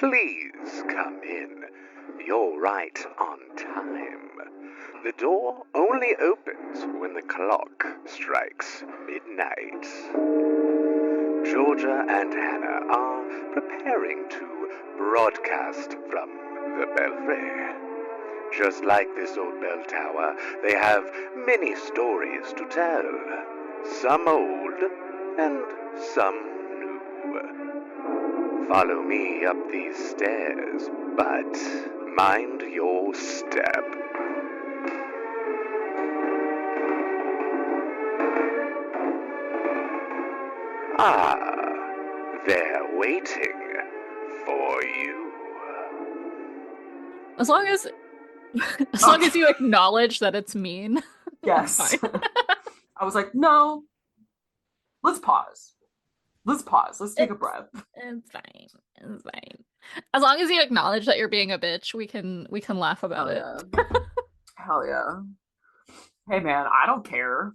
Please come in. You're right on time. The door only opens when the clock strikes midnight. Georgia and Hannah are preparing to broadcast from the belfry. Just like this old bell tower, they have many stories to tell. Some old and some new. Follow me up these stairs, but mind your step. Ah, they're waiting for you. As long as you acknowledge that it's mean, I'm Yes. fine. I was like, no, let's pause. Let's take a breath. It's fine. It's fine. As long as you acknowledge that you're being a bitch, we can laugh about Hell it. yeah. Hell yeah. Hey man, I don't care.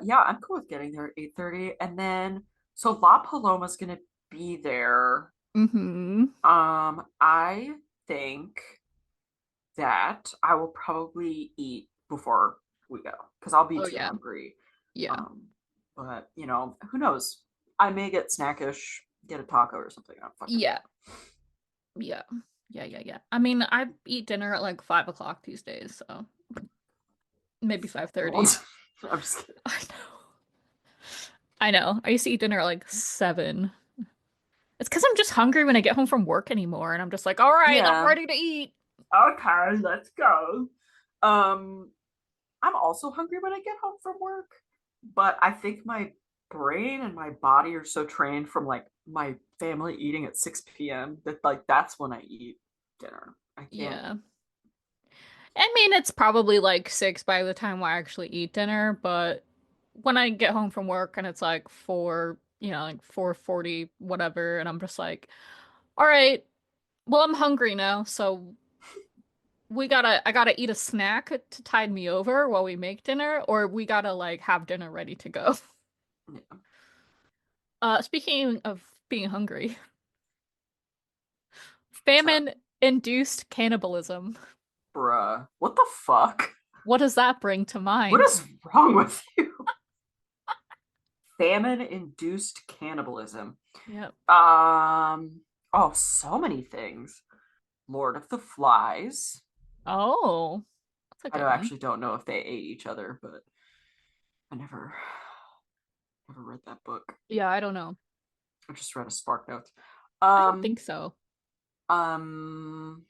Yeah, I'm cool with getting there at 8:30. And then so La Paloma's gonna be there. Mm-hmm. I think that I will probably eat before we go because I'll be Oh too yeah. hungry. Yeah. Um, but who knows? I may get snackish, get a taco or something. I don't fucking Yeah. Yeah. Yeah. I mean, I eat dinner at like 5 o'clock these days, so maybe know. 5:30. I'm just kidding. I know. I know. I used to eat dinner at like 7. It's because I'm just hungry when I get home from work anymore, and I'm just like, all right, I'm Yeah. ready to eat. Okay, let's go. Um, I'm also hungry when I get home from work, but I think my brain and my body are so trained from like my family eating at 6 p.m. that like that's when I eat dinner. I can't. Yeah. I mean, it's probably like 6 by the time I actually eat dinner, but when I get home from work and it's like 4, like 4:40, whatever, and I'm just like, all right, well, I'm hungry now, so I gotta eat a snack to tide me over while we make dinner, or we gotta like have dinner ready to go. Yeah. Speaking of being hungry, What's up, famine-induced cannibalism. bruh? What the fuck? What does that bring to What mind? is wrong with you? Famine-induced cannibalism. Yep. Um. Oh, so many things. Lord of the Flies. Oh, that's a I good one. actually don't know if they ate each other, but I never read that book. Yeah, I don't know. I just read a Spark Notes. I don't Um, think so. um,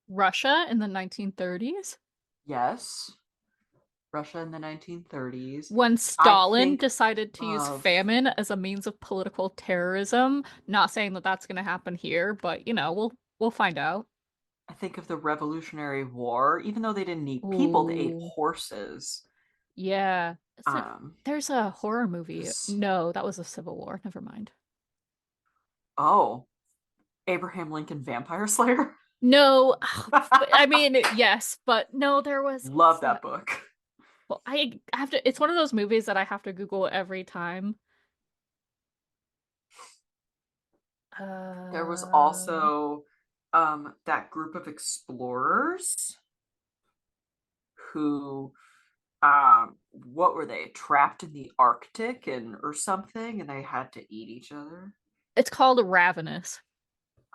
Russia in the 1930s? yes, Russia in the 1930s. When I Stalin think decided to use of famine as a means of political terrorism. Not saying that that's going to happen here, but we'll find out. I think of the Revolutionary War, even though they didn't need people, they ate Ooh, horses. yeah. Um, There's a horror movie. this No, that was a Civil War. Never mind. oh, Abraham Lincoln Vampire Slayer. No, I mean, yes, but no, there was, what's Love that that? book. Well, I have to, it's one of those movies that I have to Google every time. There was Uh, also that group of explorers who what were they trapped in the Arctic and or something and they had to eat each other. it's called Ravenous.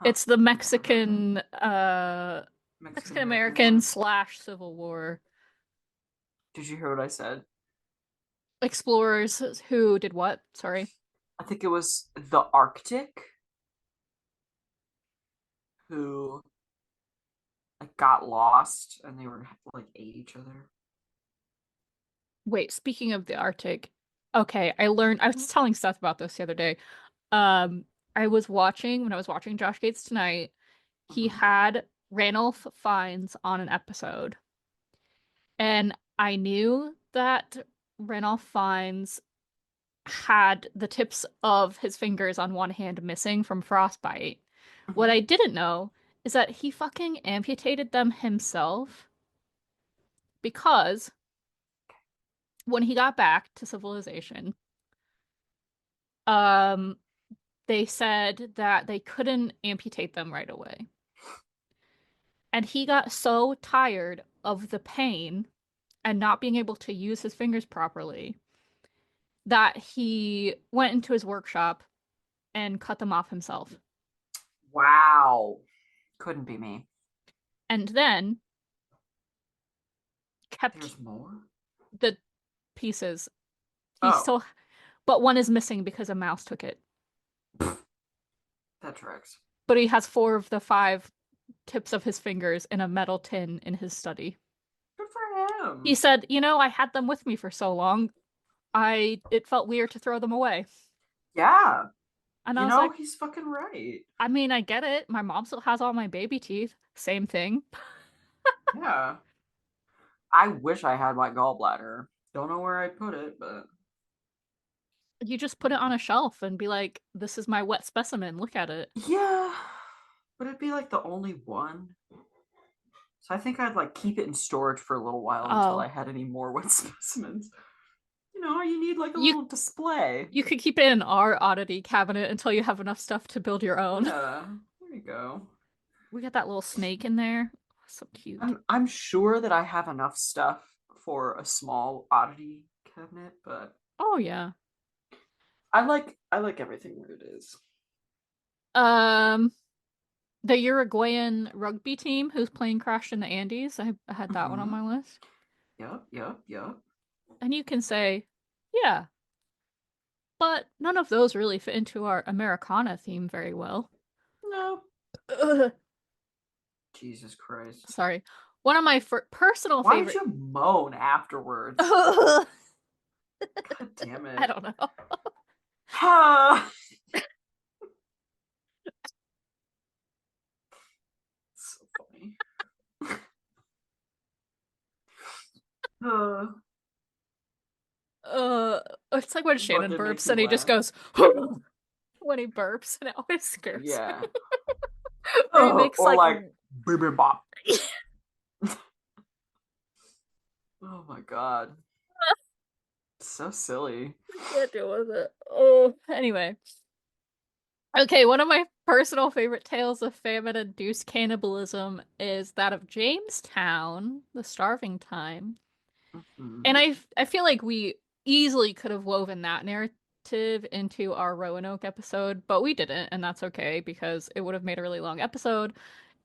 Oh, It's the never heard of Mexican Mexican American American War. slash Civil War Did you hear what I said? explorers who did what? Sorry. I think it was the Arctic who like got lost and they were like ate each other. Wait, speaking of the Arctic, okay, I was telling Seth about this the other day. Um, when I was watching Josh Gates Tonight, he Mhm. had Ranulph Fiennes on an episode. And I knew that Ranulph Fiennes had the tips of his fingers on one hand missing from frostbite. What Mhm. I didn't know is that he fucking amputated them himself because when he got back to civilization, um, they said that they couldn't amputate them right away. And he got so tired of the pain and not being able to use his fingers properly that he went into his workshop and cut them off himself. Wow. Couldn't be me. And then kept There's more? the pieces. Oh. Still, but one is missing because a mouse took it. That tracks. But he has 4 of the 5 tips of his fingers in a metal tin in his study. Good for him. He said, I had them with me for so long, it felt weird to throw them away. Yeah. And I was like, he's fucking right. I mean, I get it. My mom still has all my baby teeth. Same thing. Yeah. I wish I had my gallbladder. Don't know where I'd put it, but You just put it on a shelf and be like, this is my wet specimen. Look at it. yeah. But it'd be like the only one. So I think I'd like keep it in storage for a little while until I had any more wet specimens. You need like a little display. You could keep it in our oddity cabinet until you have enough stuff to build your own. Yeah, there you go. We got that little snake in there. So cute. I'm sure that I have enough stuff for a small oddity cabinet, but oh yeah. I like everything where it is. The Uruguayan rugby team who's playing Crash in the Andes. I had that one on my list. Yep. And you can say, yeah. But none of those really fit into our Americana theme very well. No. Ugh. Jesus Christ. Sorry. One of my personal Why favorite... did you moan afterwards? God damn it. I don't know. So funny. It's like when Shannon burps and he just goes when he burps, and it always scares me. Yeah. Or he makes or like baby bop. Oh my god. So silly. I can't deal with it. Oh, anyway. Okay, one of my personal favorite tales of famine-induced cannibalism is that of Jamestown, the starving time. Mm-hmm. And I feel like we easily could have woven that narrative into our Roanoke episode, but we didn't, and that's okay because it would have made a really long episode.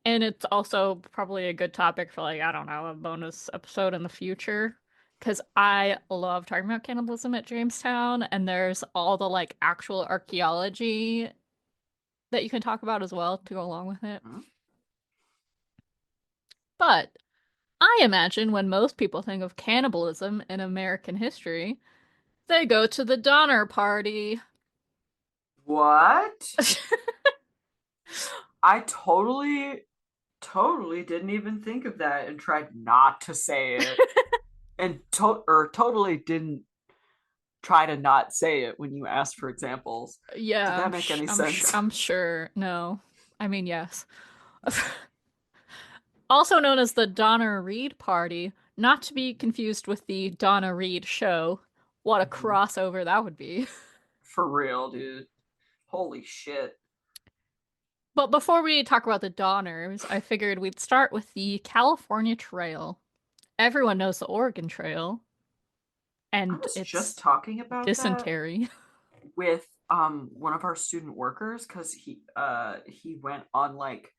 And it's also probably a good topic for, like, I don't know, a bonus episode in the future. Because I love talking about cannibalism at Jamestown, and there's all the, like, actual archaeology that you can talk about as well to go along with it. Mm-hmm. But I imagine when most people think of cannibalism in American history, they go to the Donner Party. What? I totally didn't even think of that and tried not to say it. And totally didn't try to not say it when you asked for examples. Yeah. Did that make any sense? I'm sure. No. I mean, yes. Also known as the Donna Reed Party, not to be confused with the Donna Reed Show. What a crossover that would be. For real, dude. Holy shit. But before we talk about the Donners, I figured we'd start with the California Trail. Everyone knows the Oregon Trail. And it's just talking about dysentery. That with one of our student workers, because he went on like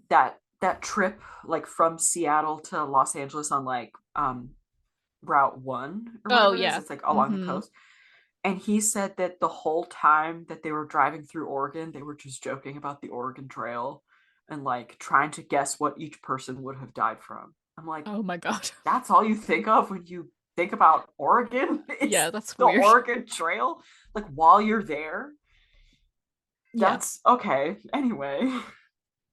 that trip like from Seattle to Los Angeles on like Route 1 or whatever it is. It's like along the coast. And he said that the whole time that they were driving through Oregon, they were just joking about the Oregon Trail and like trying to guess what each person would have died from. I'm like, oh my god, that's all you think of when you think about Oregon? Yeah, that's the weird. Oregon Trail, like while you're there. That's okay. Anyway,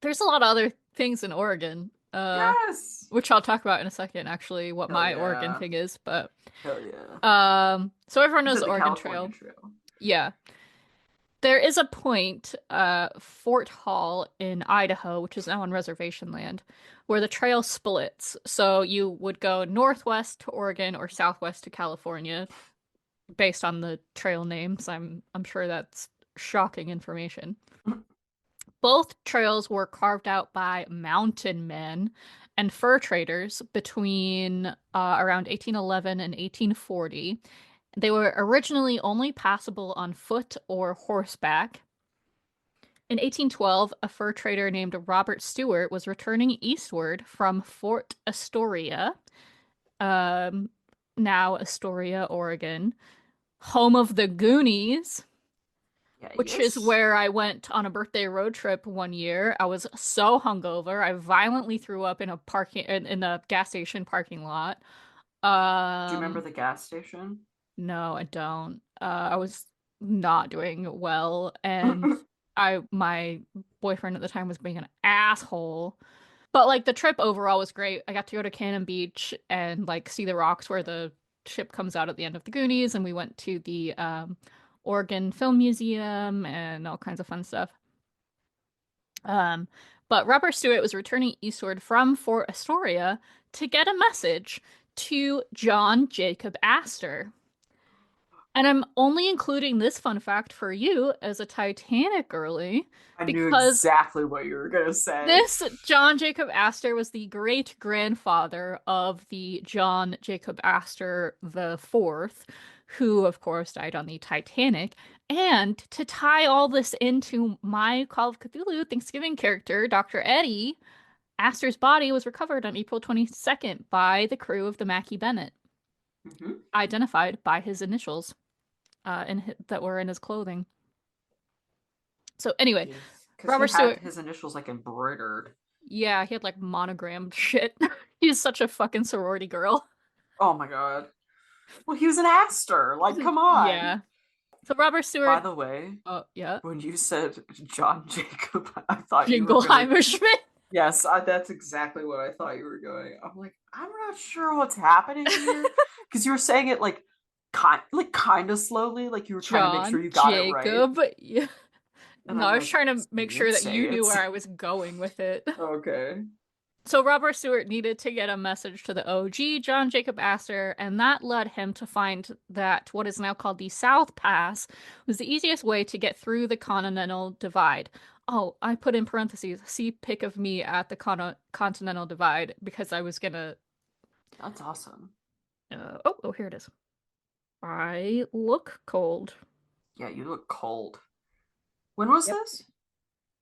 there's a lot of other things in Oregon. Yes, which I'll talk about in a second. Actually, what my Oregon thing is, but hell yeah. So everyone knows the Oregon Trail. Yeah. There is a point, Fort Hall in Idaho, which is now on reservation land, where the trail splits. So you would go northwest to Oregon or southwest to California, based on the trail names. I'm sure that's shocking information. Both trails were carved out by mountain men and fur traders between around 1811 and 1840. They were originally only passable on foot or horseback. In 1812, a fur trader named Robert Stewart was returning eastward from Fort Astoria, now Astoria, Oregon, home of the Goonies, Yeah, which is where I went on a birthday road trip one year. I was so hungover, I violently threw up in a gas station parking lot. Do you remember the gas station? No, I don't. I was not doing well, and my boyfriend at the time was being an asshole. But like the trip overall was great. I got to go to Cannon Beach and like see the rocks where the ship comes out at the end of the Goonies, and we went to the Oregon Film Museum and all kinds of fun stuff. But Robert Stewart was returning eastward from Fort Astoria to get a message to John Jacob Astor. And I'm only including this fun fact for you as a Titanic girly I knew because exactly what you were gonna say. this John Jacob Astor was the great-grandfather of the John Jacob Astor the Fourth, who, of course, died on the Titanic. And to tie all this into my Call of Cthulhu Thanksgiving character, Dr. Eddie, Astor's body was recovered on April 22nd by the crew of the Mackie Bennett, identified by his initials that were in his clothing. So anyway, Robert Stewart, his initials like embroidered. Yeah, he had like monogrammed shit. He's such a fucking sorority girl. Oh my god. Well, he was an Astor. Like, come on. Yeah. So Robert Stewart. By the way, yeah. When you said John Jacob, I thought Jingleheimer you were Schmidt. Yes, that's exactly what I thought you were going. I'm like, I'm not sure what's happening here because you were saying it like kind of slowly, like you were trying to make sure you got it right. Yeah. And no, I was like, trying to make sure that you knew it. where I was going with it. Okay. So Robert Stewart needed to get a message to the OG John Jacob Astor, and that led him to find that what is now called the South Pass was the easiest way to get through the Continental Divide. Oh, I put in parentheses, see pic of me at the Continental Divide because I was gonna. That's awesome. Oh, here it is. I look cold. Yeah, you look cold. When was this?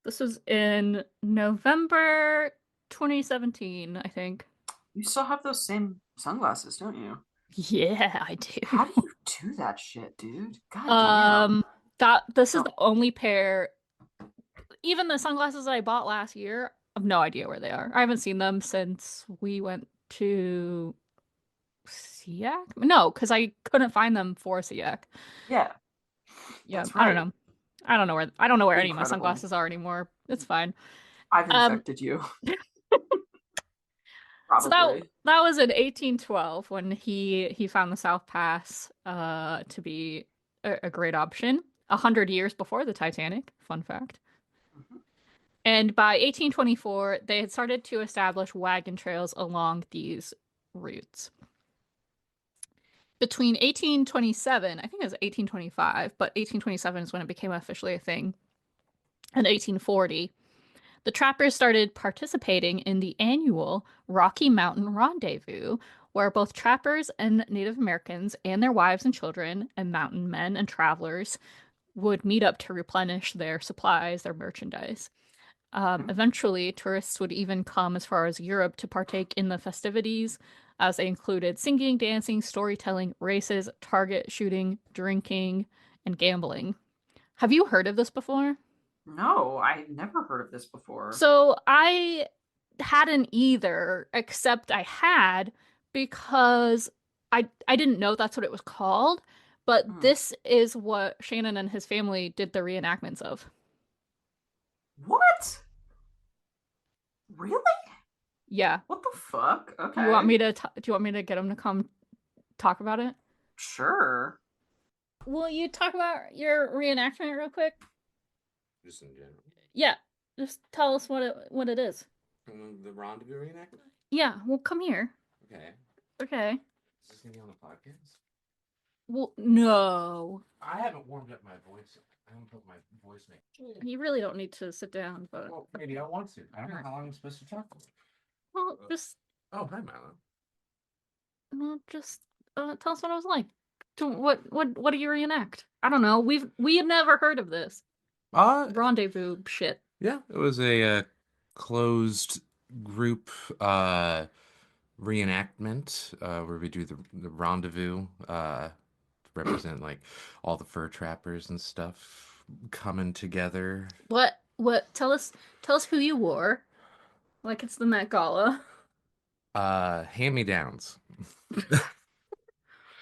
This was in November 2017, I think. You still have those same sunglasses, don't you? Yeah, I do. How do you do that shit, dude? God damn. This is the only pair. Even the sunglasses I bought last year, I have no idea where they are. I haven't seen them since we went to SEAC. No, because I couldn't find them for SEAC. Yeah. Yeah, right. I don't know. I don't know where any of my sunglasses are anymore. It's fine. I've infected you. So that was in 1812 when he found the South Pass to be a great option. 100 years before the Titanic, fun fact. And by 1824, they had started to establish wagon trails along these routes. Between 1827, I think it was 1825, but 1827 is when it became officially a thing, and 1840, the trappers started participating in the annual Rocky Mountain Rendezvous, where both trappers and Native Americans and their wives and children and mountain men and travelers would meet up to replenish their supplies, their merchandise. Eventually, tourists would even come as far as Europe to partake in the festivities, as they included singing, dancing, storytelling, races, target shooting, drinking, and gambling. Have you heard of this before? No, I never heard of this before. So I hadn't either, except I had because I didn't know that's what it was called, but this is what Shannon and his family did the reenactments of. What? Really? Yeah. What the fuck? Okay. Do you want me to get him to come talk about it? Sure. Will you talk about your reenactment real quick? Just in general. Yeah. Just tell us what it is. The Rendezvous reenactment? Yeah, well come here. Okay. Okay. Is this gonna be on the podcast? Well, no. I haven't warmed up my voice. I don't put my voice make. You really don't need to sit down, but Well, maybe I want to. I don't know how long I'm supposed to talk for. well, just Oh, hi, Milo. well, just tell us what it was like. What do you reenact? I don't know. We had never heard of this rendezvous shit. Yeah, it was a closed group reenactment where we do the rendezvous represent like all the fur trappers and stuff coming together. What? Tell us who you wore. Like it's the Met Gala. Hand-me-downs.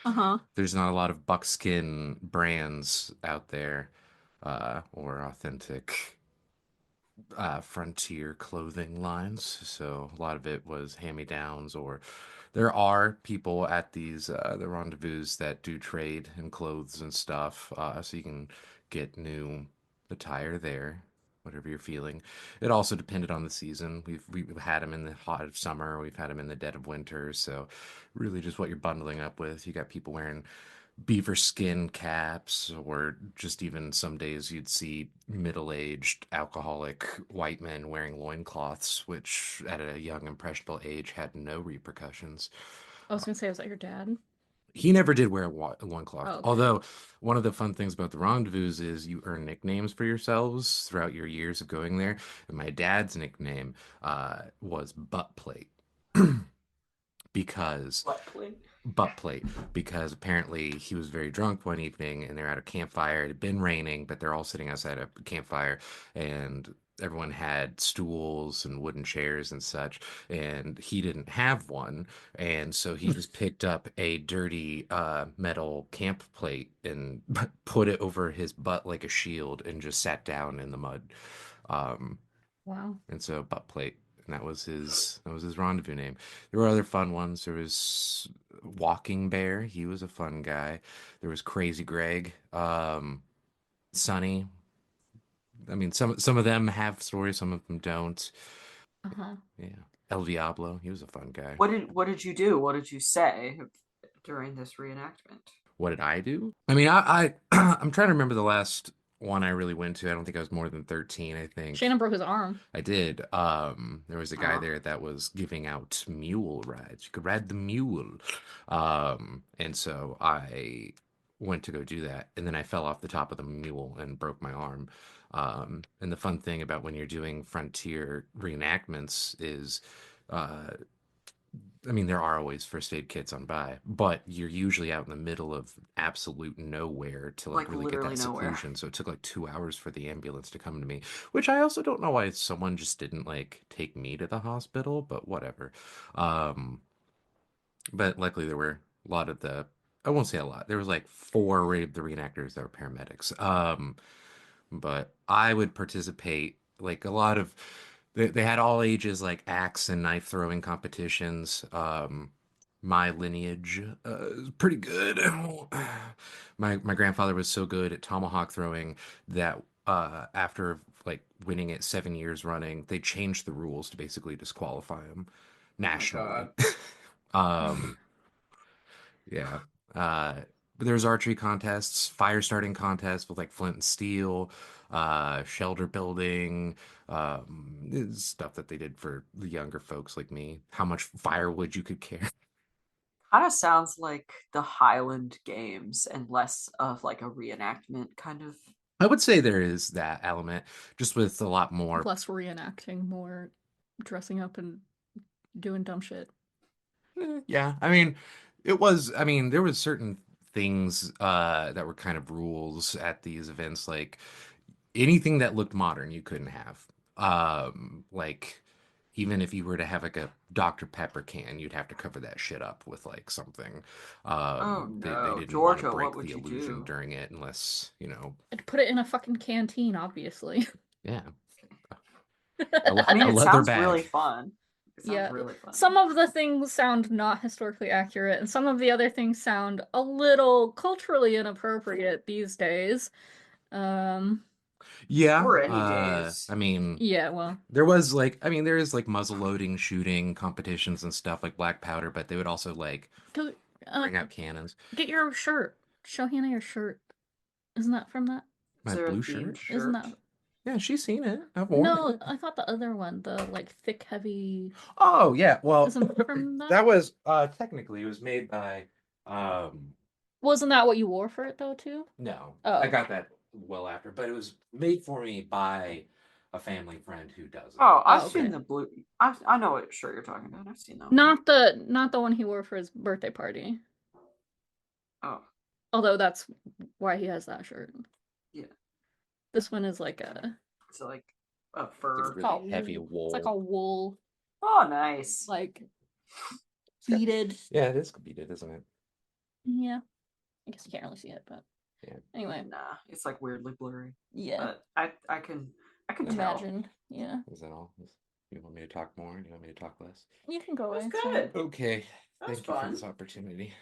Uh-huh. There's not a lot of buckskin brands out there or authentic frontier clothing lines. So a lot of it was hand-me-downs, or there are people at these the rendezvous that do trade in clothes and stuff. So you can get new attire there, whatever you're feeling. It also depended on the season. We've had them in the hot of summer, we've had them in the dead of winter. So really just what you're bundling up with. You got people wearing beaver skin caps, or just even some days you'd see middle-aged alcoholic white men wearing loincloths, which at a young impressionable age had no repercussions. I was gonna say, was that your dad? He never did wear a loincloth. Oh, okay. Although one of the fun things about the rendezvous is you earn nicknames for yourselves throughout your years of going there. And my dad's nickname was Butt Plate because What, please? butt plate because apparently he was very drunk one evening and they're at a campfire. It had been raining, but they're all sitting outside a campfire and everyone had stools and wooden chairs and such, and he didn't have one. And so he just picked up a dirty metal camp plate and put it over his butt like a shield and just sat down in the mud. Um, Wow. and so butt plate. And that was his rendezvous name. There were other fun ones. There was Walking Bear. He was a fun guy. There was Crazy Greg. Sonny. I mean, some of them have stories, some of them don't. Uh-huh. Yeah. El Diablo. He was a fun guy. What did you do? What did you say during this reenactment? What did I do? I mean, I I'm trying to remember the last one I really went to. I don't think I was more than 13, I think. Shannon broke his arm. I did. There was a guy there that was giving out mule rides. You could ride the mule. And so I went to go do that, and then I fell off the top of the mule and broke my arm. And the fun thing about when you're doing frontier reenactments is, uh, I mean, there are always first aid kits on by, but you're usually out in the middle of absolute nowhere to like really get literally that nowhere. seclusion. So it took like 2 hours for the ambulance to come to me, which I also don't know why someone just didn't like take me to the hospital, but whatever. But luckily there were a lot of I won't say a lot. There was like four of the reenactors that were paramedics. But I would participate like a lot of they had all ages like axe and knife throwing competitions. My lineage is pretty good. My grandfather was so good at tomahawk throwing that after like winning it 7 years running, they changed the rules to basically disqualify him nationally. Um, yeah. Uh, but there's archery contests, fire starting contests with like flint and steel, shelter building, stuff that they did for the younger folks like me. How much firewood you could carry. Kind of sounds like the Highland Games and less of like a reenactment kind of. I would say there is that element, just with a lot more. Less reenacting, more dressing up and doing dumb shit. Yeah, I mean, I mean, there was certain things that were kind of rules at these events, like anything that looked modern you couldn't have. Like even if you were to have like a Dr. Pepper can, you'd have to cover that shit up with like something. Oh They no, didn't want to Georgia, break what would the you illusion do? during it unless, I'd put it in a fucking canteen, obviously. yeah, I mean, a it leather sounds bag. really fun. It sounds Yeah. really fun. Some of the things sound not historically accurate, and some of the other things sound a little culturally inappropriate these days. Yeah, Or any days. I mean, Yeah, well, there was like, I mean, there is like muzzle loading, shooting competitions and stuff like black powder, but they would also like go, bring out cannons. get your shirt. Show Hannah your shirt. Isn't that from that? Is My there a blue themed shirt? Isn't shirt? that? Yeah, she's seen it. I've worn No, it. I thought the other one, the like thick, heavy, Oh yeah, well, isn't from that? that was technically it was made by Wasn't that what you wore for it though too? no, Oh, I got that well after, but it was made for me by a family friend who does it. Oh, I've Oh, seen okay. the blue. I know what shirt you're talking about. I've seen that one. Not the one he wore for his birthday party. Oh, Although that's why he has that shirt. yeah. This one is like a It's like a fur. It's really called heavy wool. wool. It's like a wool, Oh, nice. like It's got- beaded. Yeah, it is beaded, isn't it? Yeah. I guess you can't really see it, but Yeah. anyway. Nah, it's like weirdly blurry. Yeah. But I can tell. Imagine. Yeah. Is that all? You want me to talk more? Do you want me to talk less? You can go That's away. it's fine. good. Okay. That was Thank you for fun. this opportunity.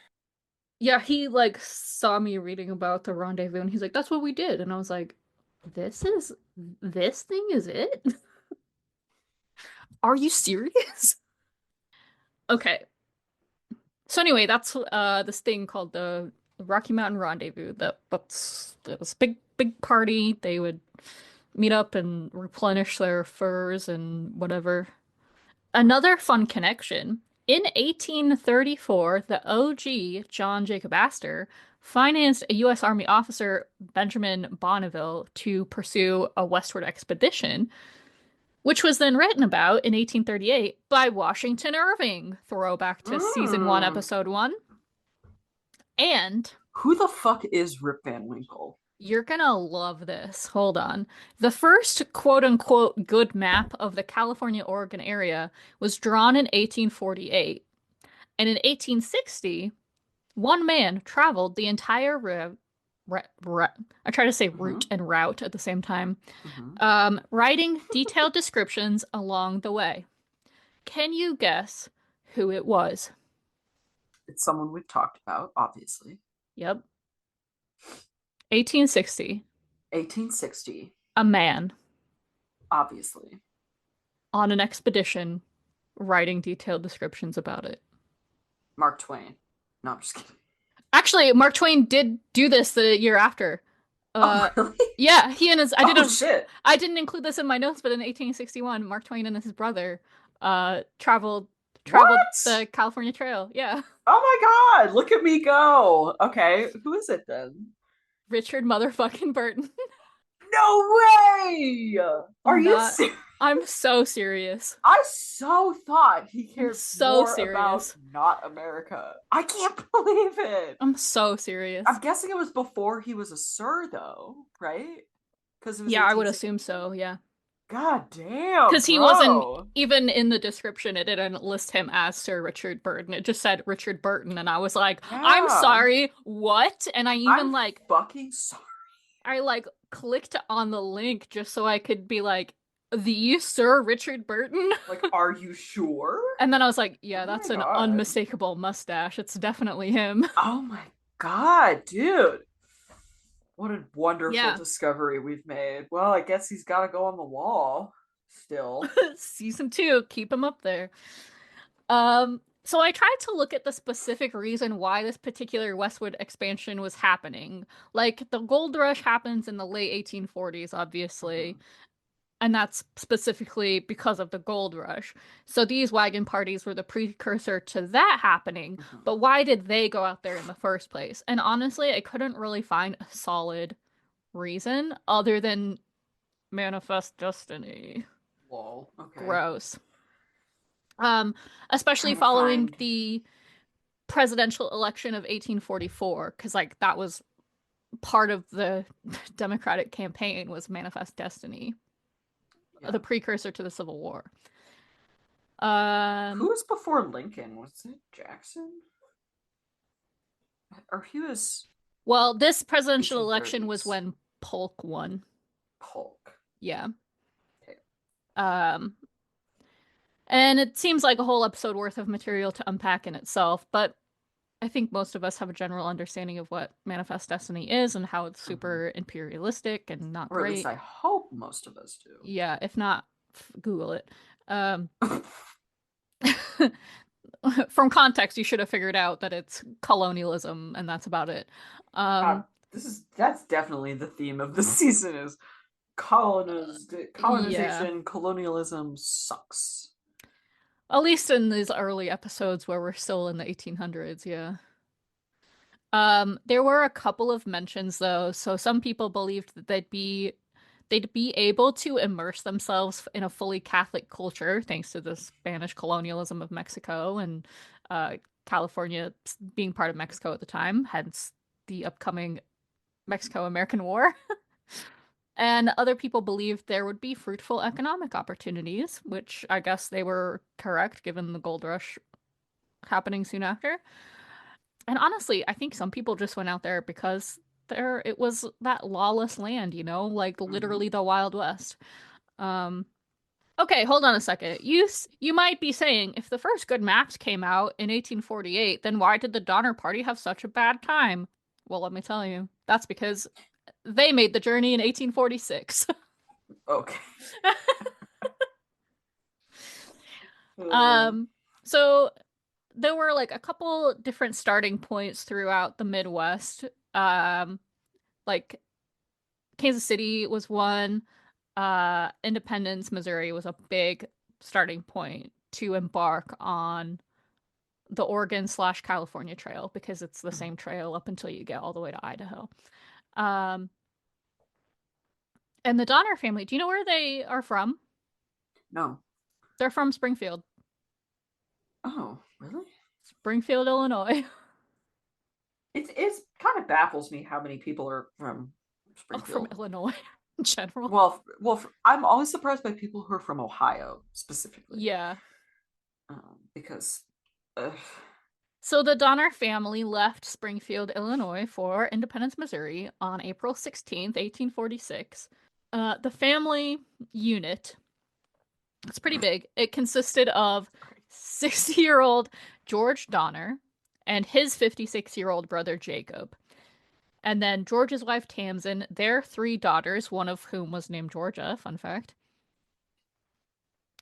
Yeah, he like saw me reading about the rendezvous and he's like, that's what we did. And I was like, this thing is it? Are you serious? Okay. So anyway, that's this thing called the Rocky Mountain Rendezvous. That's it was a big party. They would meet up and replenish their furs and whatever. Another fun connection. In 1834, the OG, John Jacob Astor, financed a U.S. Army officer, Benjamin Bonneville, to pursue a westward expedition, which was then written about in 1838 by Washington Irving. Throwback to season 1, episode 1. And Who the fuck is Rip Van Winkle? you're gonna love this. Hold on. The first quote-unquote good map of the California-Oregon area was drawn in 1848. And in 1860, one man traveled the entire I try to say route and route at the same time, writing detailed descriptions along the way. Can you guess who it was? It's someone we've talked about, obviously. Yep. 1860. 1860, A man obviously. on an expedition writing detailed descriptions about it. Mark Twain. No, I'm just kidding. Actually, Mark Twain did do this the year after. Oh, really? Yeah, he and his Shit. I didn't include this in my notes, but in 1861, Mark Twain and his brother traveled What? the California Trail. Yeah. Oh my god, look at me go. Okay, who is it then? Richard motherfucking Burton. No way! Are you Not- serious? I'm so serious. I so thought he cared so more about serious. not America. I can't believe it. I'm so serious. I'm guessing it was before he was a sir, though, right? Because Yeah, I would assume so, yeah. God damn. Because he wasn't, even in the description, it didn't list him as Sir Richard Burton. It just said Richard Burton, and I was like, I'm Yeah. sorry, what? And I even I'm fucking sorry. I clicked on the link just so I could be like, the Sir Richard Burton? Like, are you sure? And then I was like, yeah, Oh that's my an God. unmistakable mustache. It's definitely him. Oh my god, dude. What a wonderful Yeah. discovery we've made. Well, I guess he's got to go on the wall still. Season 2, keep him up there. So I tried to look at the specific reason why this particular westward expansion was happening. Like, the gold rush happens in the late 1840s, obviously. And that's specifically because of the gold rush. So these wagon parties were the precursor to that happening. But why did they go out there in the first place? And honestly, I couldn't really find a solid reason other than manifest destiny. Lol. Okay. Gross. Especially Trying to following find- the presidential election of 1844, because that was part of the Democratic campaign was manifest destiny. Yeah. The precursor to the Civil War. Who was before Lincoln? Was it Jackson? Or he was Well, this presidential election 1830s. was when Polk won. Polk. Yeah. Okay. And it seems like a whole episode worth of material to unpack in itself, but I think most of us have a general understanding of what manifest destiny is and how it's super imperialistic and not Or at great. least I hope most of us do. Yeah, if not, Google it. From context, you should have figured out that it's colonialism, and that's about it. that's definitely the theme of the season is Yeah. colonization, colonialism sucks. At least in these early episodes where we're still in the 1800s, yeah. There were a couple of mentions though, so some people believed that they'd be able to immerse themselves in a fully Catholic culture thanks to the Spanish colonialism of Mexico and uh, California being part of Mexico at the time, hence the upcoming Mexico-American War. And other people believed there would be fruitful economic opportunities, which I guess they were correct given the gold rush happening soon after. And honestly, I think some people just went out there because it was that lawless land, like Hmm. literally the Wild West. Um, okay, hold on a second. You might be saying if the first good maps came out in 1848, then why did the Donner Party have such a bad time? Well, let me tell you. That's because they made the journey in 1846. Okay. Uh, Um, so there were like a couple different starting points throughout the Midwest. Um, like Kansas City was one. Independence, Missouri was a big starting point to embark on the Oregon/California trail because it's the same trail up until you get all the way to Idaho. Um, and the Donner family, do you know where they are from? no. They're from Springfield, Oh, really? Springfield, Illinois. It's kind of baffles me how many people are from Oh, from Springfield. Illinois in general. I'm always surprised by people who are from Ohio specifically, Yeah. because So the Donner family left Springfield, Illinois for Independence, Missouri on April 16th, 1846. The family unit, it's pretty big. It consisted of 60-year-old George Donner and his 56-year-old brother Jacob. And then George's wife Tamsin, their three daughters, one of whom was named Georgia, fun fact.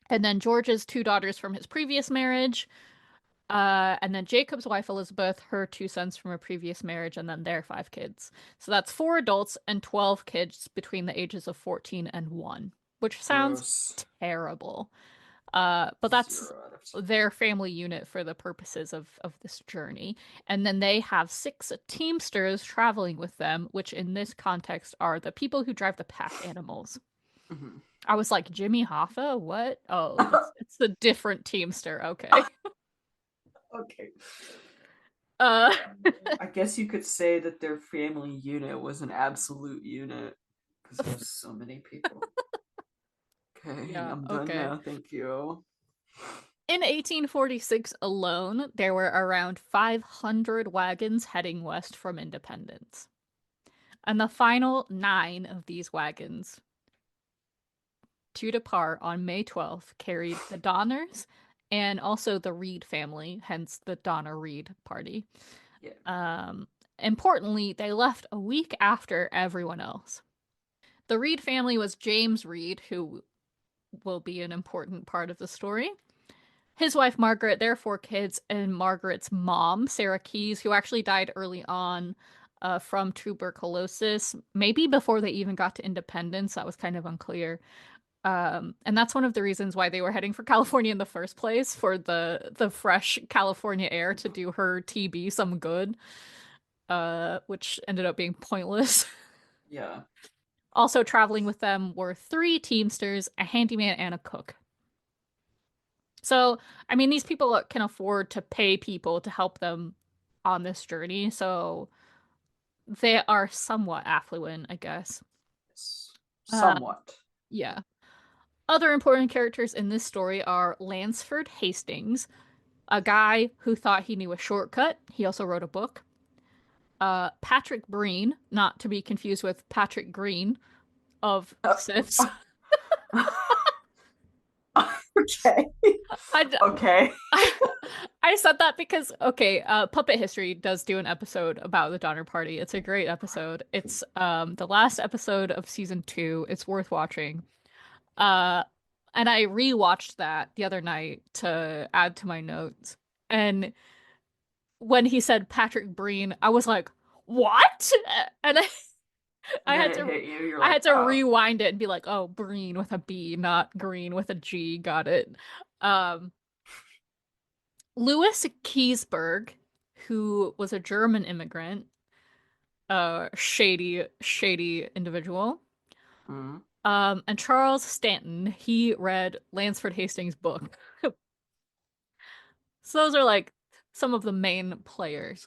And then George's two daughters from his previous marriage. And then Jacob's wife Elizabeth, her two sons from a previous marriage, and then their five kids. So that's four adults and 12 kids between the ages of 14 and 1, which sounds gross. terrible. But that's 0 out of 10. their family unit for the purposes of this journey. And then they have 6 teamsters traveling with them, which in this context are the people who drive the pack animals. Mhm. I was like, Jimmy Hoffa? What? Oh, it's the different teamster. Okay. Okay. Uh I guess you could say that their family unit was an absolute unit because there's so many people. Okay, yeah, I'm done okay. now. Thank you. In 1846 alone, there were around 500 wagons heading west from Independence. And the final 9 of these wagons to depart on May 12th carried the Donners and also the Reed family, hence the Donner Reed party. Yeah. Um, Importantly, they left a week after everyone else. The Reed family was James Reed, who will be an important part of the story. His wife Margaret, their 4 kids, and Margaret's mom, Sarah Keyes, who actually died early on from tuberculosis, maybe before they even got to independence. That was kind of unclear. And that's one of the reasons why they were heading for California in the first place, for the fresh California air to do her TB some good, which ended up being pointless. Yeah. Also traveling with them were 3 teamsters, a handyman, and a cook. So, I mean, these people can afford to pay people to help them on this journey, so they are somewhat affluent, I guess. Uh, Somewhat. yeah. Other important characters in this story are Lansford Hastings, a guy who thought he knew a shortcut. He also wrote a book. Patrick Breen, not to be confused with Patrick Green of Uh, Sifs. okay. I, Okay. I, I said that because, okay, Puppet History does do an episode about the Donner Party. It's a great episode. It's the last episode of season 2. It's worth watching. Uh, and I rewatched that the other night to add to my notes. And when he said Patrick Breen, I was like, what? And I And then had it to hit you. You're I like, had to oh. rewind it and be like, oh, Breen with a B, not green with a G. Got it. Um, Louis Kiesberg, who was a German immigrant, shady individual. Mm. And Charles Stanton, he read Lansford Hastings' book. So those are like some of the main players.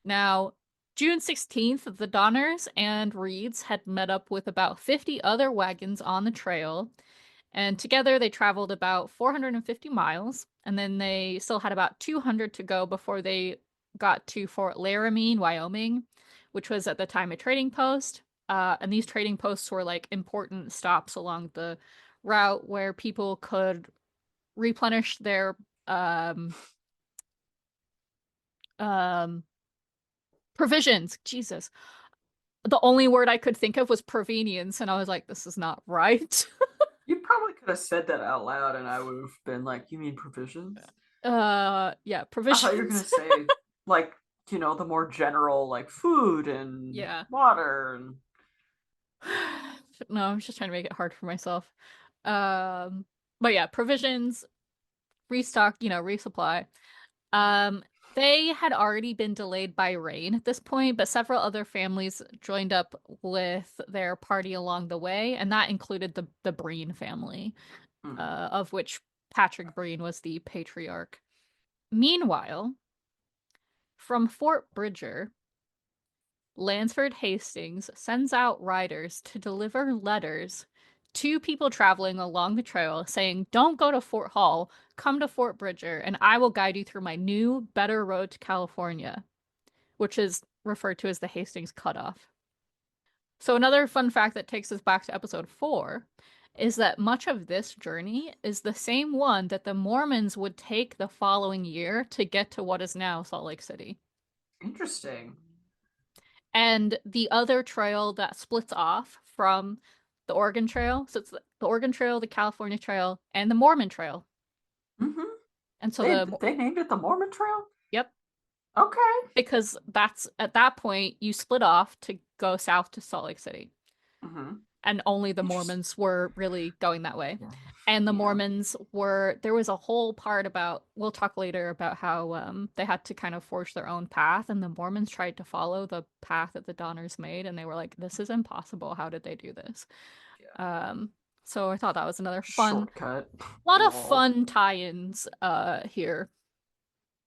Now, June 16th, the Donners and Reeds had met up with about 50 other wagons on the trail, and together they traveled about 450 miles, and then they still had about 200 to go before they got to Fort Laramie, Wyoming, which was at the time a trading post. And these trading posts were like important stops along the route where people could replenish their um um provisions. Jesus. The only word I could think of was provenience, and I was like, this is not right. You probably could have said that out loud, and I would have been like, "You mean provisions?" Yeah, I thought you were gonna provisions. say like, the more general, like food and Yeah. water and. No, I'm just trying to make it hard for myself. Um, but yeah, provisions, restock, resupply. Um, they had already been delayed by rain at this point, but several other families joined up with their party along the way, and that included the Breen family, of which Patrick Breen was the patriarch. Meanwhile, from Fort Bridger, Lansford Hastings sends out riders to deliver letters to people traveling along the trail saying, don't go to Fort Hall, come to Fort Bridger, and I will guide you through my new, better road to California, which is referred to as the Hastings Cutoff. So, another fun fact that takes us back to episode 4 is that much of this journey is the same one that the Mormons would take the following year to get to what is now Salt Lake City. Interesting. And the other trail that splits off from the Oregon Trail, so it's the Oregon Trail, the California Trail, and the Mormon Trail. Mm-hmm. And so They named it the Mormon Trail? Yep, Okay. because that's at that point you split off to go south to Salt Lake City. Mm-hmm. And only the Mormons were really going that way. Yeah. And the Yeah. Mormons there was a whole part about, we'll talk later about how they had to kind of forge their own path, and the Mormons tried to follow the path that the Donners made, and they were like, this is impossible. How did they do this? Yeah. So I thought that was another Shortcut. a lot of Lol. fun tie-ins here.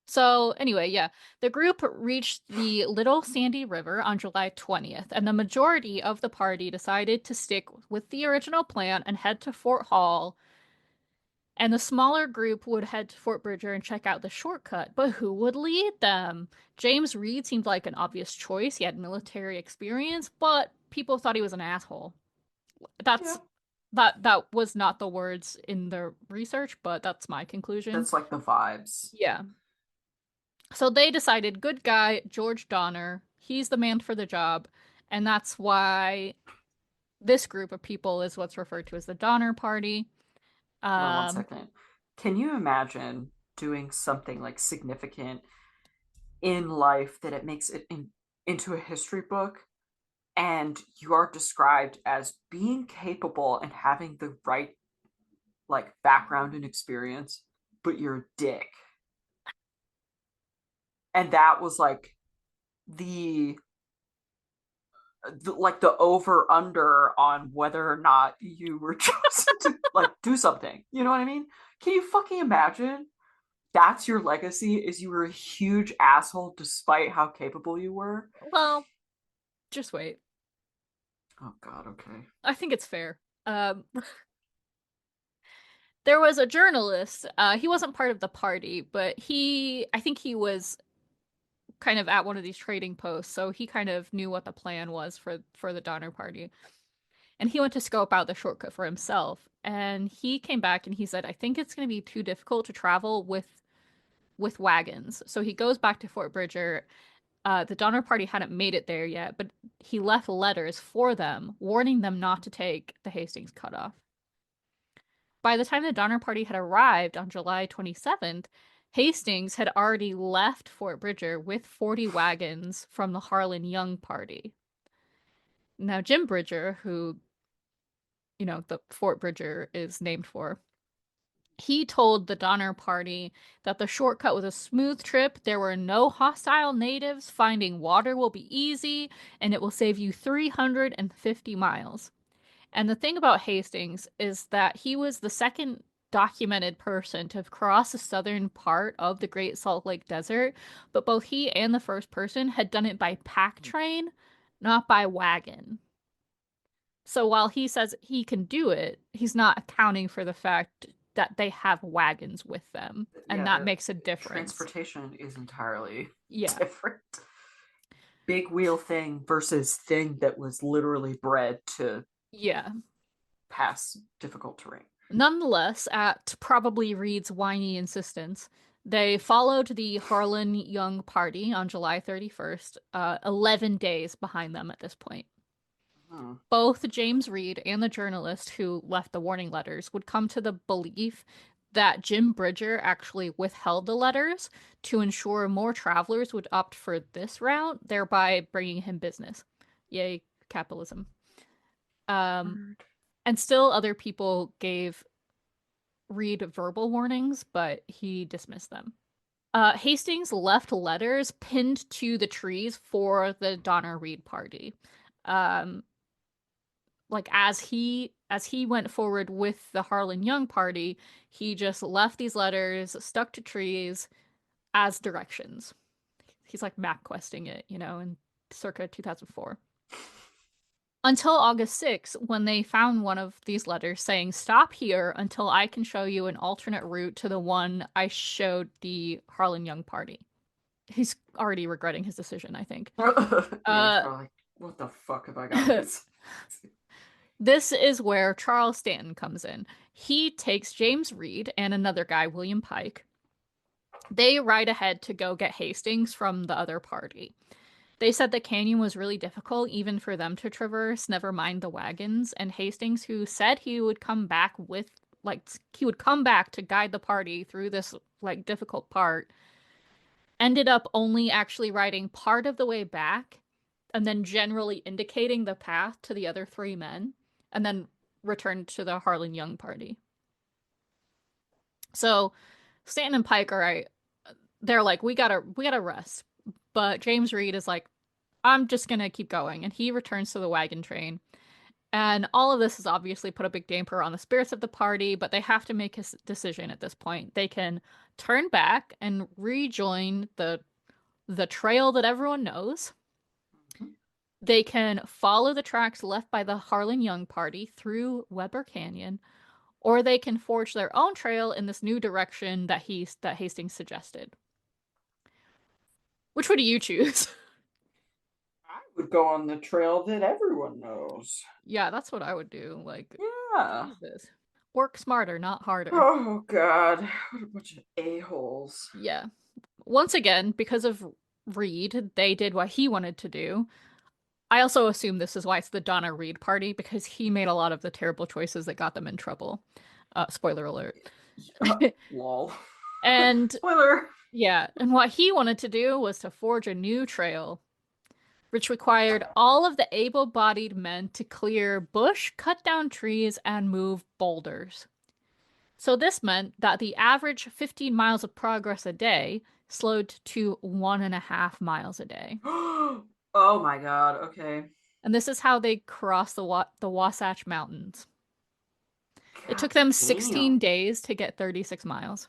So anyway, yeah, the group reached the Little Sandy River on July 20th, and the majority of the party decided to stick with the original plan and head to Fort Hall, and the smaller group would head to Fort Bridger and check out the shortcut. But who would lead them? James Reed seemed like an obvious choice. He had military experience, but people thought he was an asshole. That's that was not the words in the research, but that's my conclusion. That's like the vibes. Yeah. So they decided, good guy, George Donner, he's the man for the job, and that's why this group of people is what's referred to as the Donner Party. Hold on 1 second. Can you imagine doing something like significant in life that it makes it into a history book, and you are described as being capable and having the right like background and experience, but you're a dick? And that was like the the over under on whether or not you were chosen to like do something. You know what I mean? Can you fucking imagine? That's your legacy, is you were a huge asshole despite how capable you were. Well, just wait. Oh god, okay. I think it's fair. There was a journalist. He wasn't part of the party, but I think he was kind of at one of these trading posts, so he kind of knew what the plan was for the Donner Party. And he went to scope out the shortcut for himself. And he came back and he said, I think it's going to be too difficult to travel with wagons. So he goes back to Fort Bridger. The Donner Party hadn't made it there yet, but he left letters for them, warning them not to take the Hastings Cutoff. By the time the Donner Party had arrived on July 27th, Hastings had already left Fort Bridger with 40 wagons from the Harlan Young party. Now, Jim Bridger, who, the Fort Bridger is named for, he told the Donner Party that the shortcut was a smooth trip, there were no hostile natives, finding water will be easy, and it will save you 350 miles. And the thing about Hastings is that he was the second documented person to have crossed the southern part of the Great Salt Lake Desert, but both he and the first person had done it by pack train, not by wagon. So while he says he can do it, he's not accounting for the fact that they have wagons with them, and that makes a difference. Transportation is entirely Yeah. different. Big wheel thing versus thing that was literally bred to pass difficult terrain. Nonetheless, at probably Reed's whiny insistence, they followed the Harlan Young party on July 31st, 11 days behind them at this point. Both James Reed and the journalist who left the warning letters would come to the belief that Jim Bridger actually withheld the letters to ensure more travelers would opt for this route, thereby bringing him business. Yay, capitalism. And still other people gave Reed verbal warnings, but he dismissed them. Hastings left letters pinned to the trees for the Donner Reed party. As he went forward with the Harlan Young party, he just left these letters stuck to trees as directions. He's like map questing it, in circa 2004. Until August 6th, when they found one of these letters saying, "Stop here until I can show you an alternate route to the one I showed the Harlan Young party." He's already regretting his decision, I think. He's probably like, what the fuck have I got this? This is where Charles Stanton comes in. He takes James Reed and another guy, William Pike. They ride ahead to go get Hastings from the other party. They said the canyon was really difficult even for them to traverse, never mind the wagons, and Hastings, who said he would come back to guide the party through this difficult part, ended up only actually riding part of the way back and then generally indicating the path to the other three men, and then returned to the Harlan Young party. So Stanton and Pike they're like, we gotta rest. But James Reed is like, I'm just gonna keep going. And he returns to the wagon train. And all of this has obviously put a big damper on the spirits of the party, but they have to make a decision at this point. They can turn back and rejoin the trail that everyone knows. They can follow the tracks left by the Harlan Young party through Weber Canyon, or they can forge their own trail in this new direction that Hastings suggested. Which would you choose? I would go on the trail that everyone knows. Yeah, that's what I would do. Yeah. Jesus. Work smarter, not harder. Oh, God. What a bunch of a-holes. Yeah. Once again, because of Reed, they did what he wanted to do. I also assume this is why it's the Donner Reed party, because he made a lot of the terrible choices that got them in trouble. Spoiler alert. Lol. And spoiler. Yeah, and what he wanted to do was to forge a new trail, which required all of the able-bodied men to clear bush, cut down trees, and move boulders. So this meant that the average 15 miles of progress a day slowed to 1.5 miles a day. Oh my God, okay. And this is how they crossed the Wasatch Mountains. It took them 16 days to get 36 miles.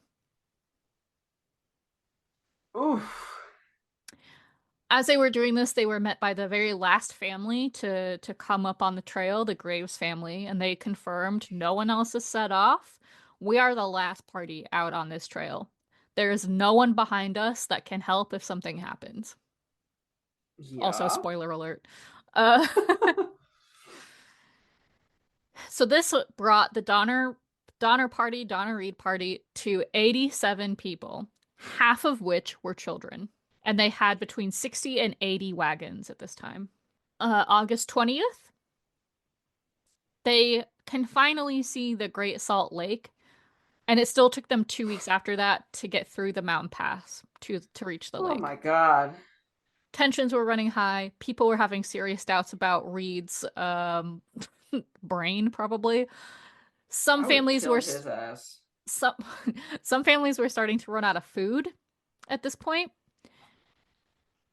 Oof. As they were doing this, they were met by the very last family to come up on the trail, the Graves family, and they confirmed no one else is set off. We are the last party out on this trail. There is no one behind us that can help if something happens. Yeah. Also, spoiler alert. So this brought the Donner Reed party to 87 people, half of which were children. And they had between 60 and 80 wagons at this time. August 20th, they can finally see the Great Salt Lake And it still took them 2 weeks after that to get through the mountain pass to reach the Oh lake. my God. Tensions were running high. People were having serious doubts about Reed's brain, probably. Some I would families kill were his ass. some some families were starting to run out of food at this point.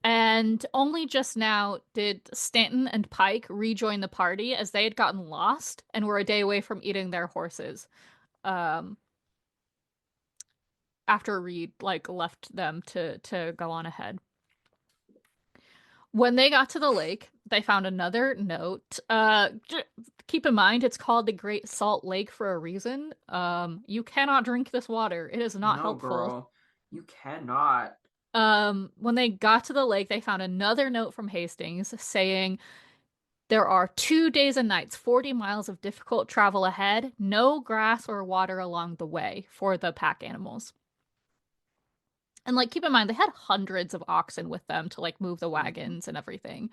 And only just now did Stanton and Pike rejoin the party, as they had gotten lost and were a day away from eating their horses. Um, After Reed left them to go on ahead. When they got to the lake, they found another note. Keep in mind, it's called the Great Salt Lake for a reason. You cannot drink this water. It is not No, helpful. girl. You cannot. When they got to the lake, they found another note from Hastings saying, there are 2 days and nights, 40 miles of difficult travel ahead, no grass or water along the way for the pack animals. And keep in mind, they had hundreds of oxen with them to move the wagons and everything.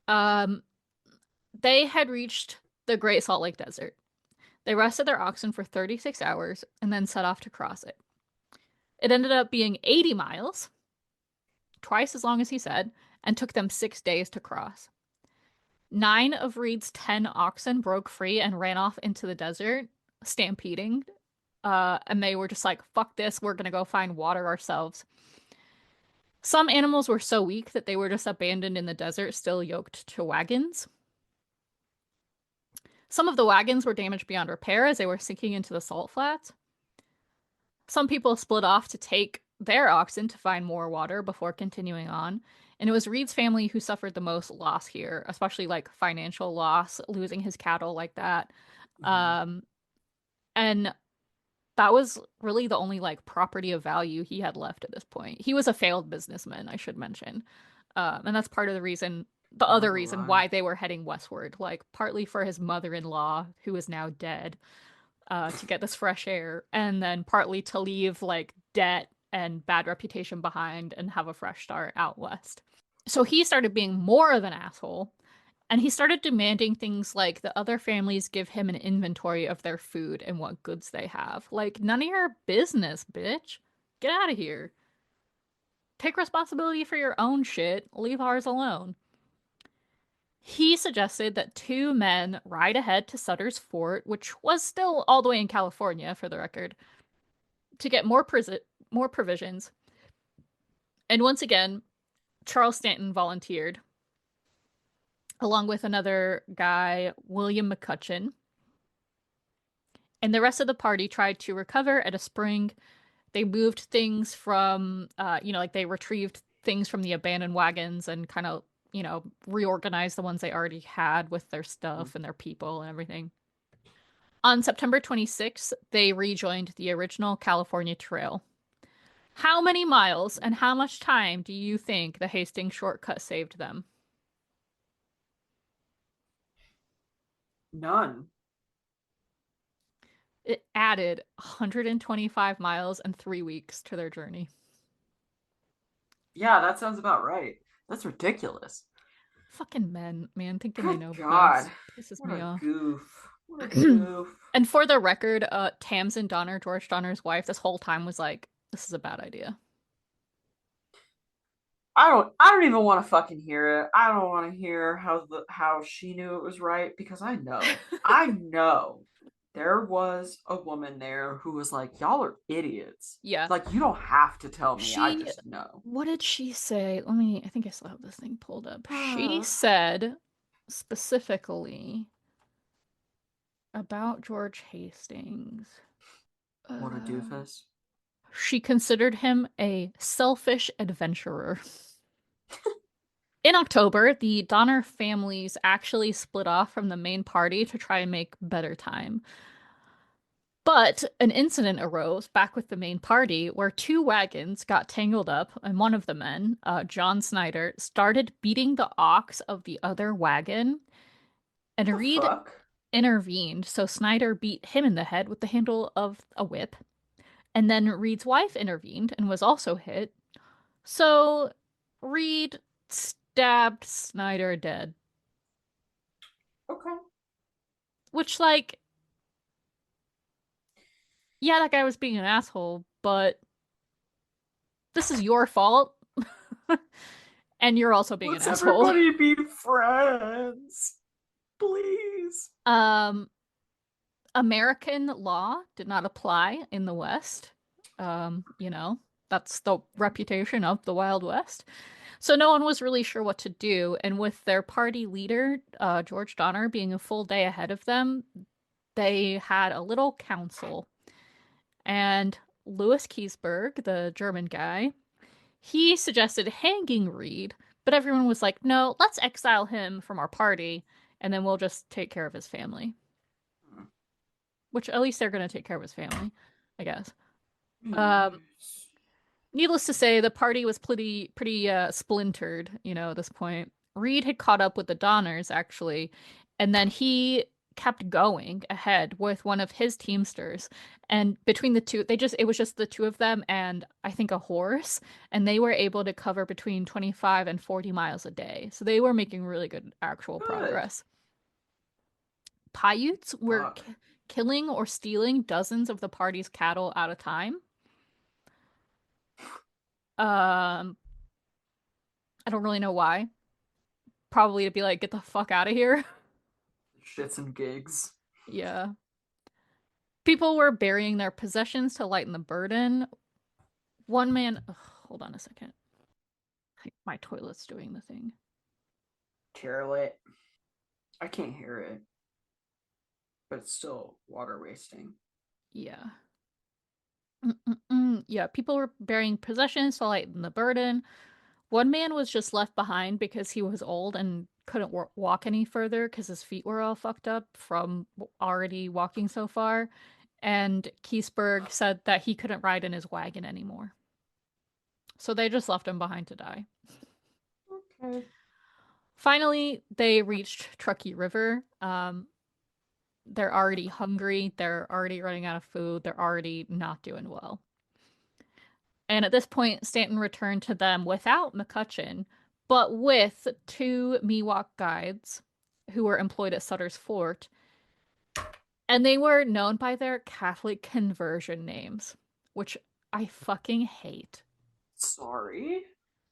They had reached the Great Salt Lake Desert. They rested their oxen for 36 hours and then set off to cross it. It ended up being 80 miles, twice as long as he said, and took them 6 days to cross. 9 of Reed's 10 oxen broke free and ran off into the desert, stampeding. And they were just like, fuck this, we're gonna go find water ourselves. Some animals were so weak that they were just abandoned in the desert, still yoked to wagons. Some of the wagons were damaged beyond repair as they were sinking into the salt flats. Some people split off to take their oxen to find more water before continuing on. And it was Reed's family who suffered the most loss here, especially financial loss, losing his cattle like that. And that was really the only property of value he had left at this point. He was a failed businessman, I should mention. And that's part of the other reason why they were heading westward, partly for his mother-in-law, who is now dead, to get this fresh air, and then partly to leave debt and bad reputation behind and have a fresh start out west. So he started being more of an asshole, and he started demanding things like the other families give him an inventory of their food and what goods they have. None of your business, bitch. Get out of here. Take responsibility for your own shit. Leave ours alone. He suggested that 2 men ride ahead to Sutter's Fort, which was still all the way in California, for the record, to get more provisions. And once again, Charles Stanton volunteered, along with another guy, William McCutcheon. And the rest of the party tried to recover at a spring. They moved things from, they retrieved things from the abandoned wagons and kind of, reorganized the ones they already had with their stuff and their people and everything. On September 26th, they rejoined the original California Trail. How many miles and how much time do you think the Hastings shortcut saved them? None. It added 125 miles and 3 weeks to their journey. Yeah, that sounds about right. That's ridiculous. Fucking men, man, thinking they know God. best. Pisses What me a off. goof. What a goof. And for the record, Tamsin Donner, George Donner's wife, this whole time was like, this is a bad idea. I don't even want to fucking hear it. I don't want to hear how she knew it was right, because I know there was a woman there who was like, y'all are idiots. Yeah. You don't have to tell me. I just know. What did she say? I think I still have this thing pulled up. She said specifically about George Hastings. What a doofus. She considered him a selfish adventurer. In October, the Donner families actually split off from the main party to try and make better time. But an incident arose back with the main party where 2 wagons got tangled up, and one of the men, John Snyder, started beating the ox of the other wagon. And Reed intervened, so Snyder beat him in the head with the handle of a whip. And then Reed's wife intervened and was also hit. So Reed stabbed Snyder dead. Okay. Which, yeah, that guy was being an asshole, but this is your fault. And you're also being an Let's asshole. everybody be friends. Please. American law did not apply in the West. You know, that's the reputation of the Wild West. So no one was really sure what to do, and with their party leader, George Donner, being a full day ahead of them, they had a little council. And Louis Keseberg, the German guy, he suggested hanging Reed, but everyone was like, no, let's exile him from our party, and then we'll just take care of his family. Which at least they're going to take care of his family, I guess. Needless to say, the party was pretty splintered, at this point. Reed had caught up with the Donners, actually, and then he kept going ahead with one of his teamsters. And between the two, it was just the two of them and I think a horse, and they were able to cover between 25 and 40 miles a day. So they were making really good actual progress. Paiutes were killing or stealing dozens of the party's cattle at a time. I don't really know why. Probably to be like, get the fuck out of here. Shits and gigs. Yeah. People were burying their possessions to lighten the burden. One man... Ugh, hold on a second. My toilet's doing the thing. Toilet. I can't hear it. But it's still water wasting. Yeah. Yeah, people were burying possessions to lighten the burden. One man was just left behind because he was old and couldn't walk any further because his feet were all fucked up from already walking so far. And Keseberg said that he couldn't ride in his wagon anymore. So they just left him behind to die. Okay. Finally, they reached Truckee River. They're already hungry. They're already running out of food. They're already not doing well. And at this point, Stanton returned to them without McCutcheon, but with two Miwok guides who were employed at Sutter's Fort. And they were known by their Catholic conversion names, which I fucking hate. Sorry.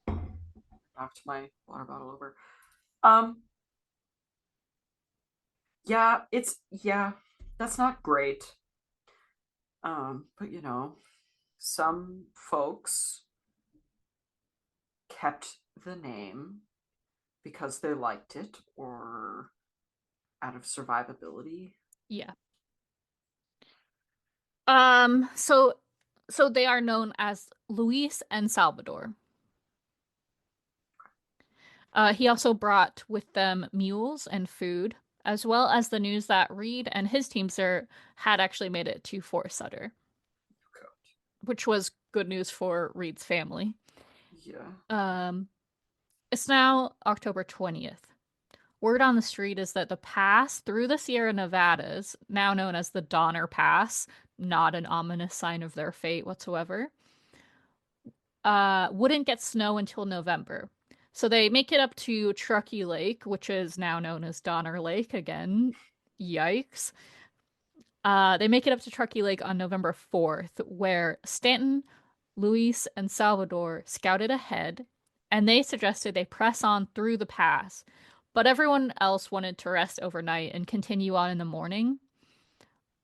Knocked my water bottle over. Yeah, that's not great. But some folks kept the name because they liked it or out of survivability. Yeah. So they are known as Luis and Salvador. He also brought with them mules and food, as well as the news that Reed and his teamster had actually made it to Fort Sutter, which was good news for Reed's family. Yeah. It's now October 20th. Word on the street is that the pass through the Sierra Nevadas, now known as the Donner Pass, not an ominous sign of their fate whatsoever, wouldn't get snow until November. So they make it up to Truckee Lake, which is now known as Donner Lake again. Yikes. They make it up to Truckee Lake on November 4th, where Stanton, Luis, and Salvador scouted ahead, and they suggested they press on through the pass. But everyone else wanted to rest overnight and continue on in the morning,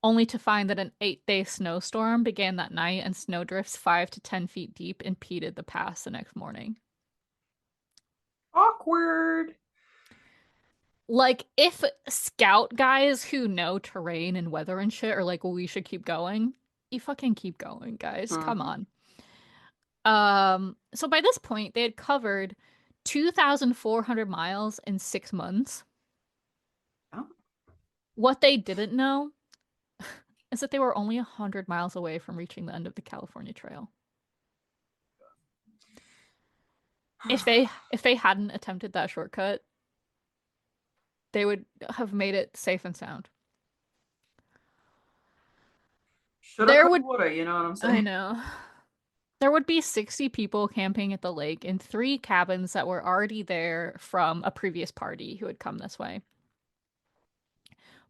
only to find that an 8-day snowstorm began that night and snowdrifts 5 to 10 feet deep impeded the pass the next morning. Awkward. Like, if scout guys who know terrain and weather and shit are like, well, we should keep going, you fucking keep going, guys. Come on. So by this point, they had covered 2,400 miles in 6 months. Oh. What they didn't know is that they were only 100 miles away from reaching the end of the California Trail. If they hadn't attempted that shortcut, they would have made it safe and sound. Woulda, you know what I'm saying? I know. There would be 60 people camping at the lake in 3 cabins that were already there from a previous party who had come this way.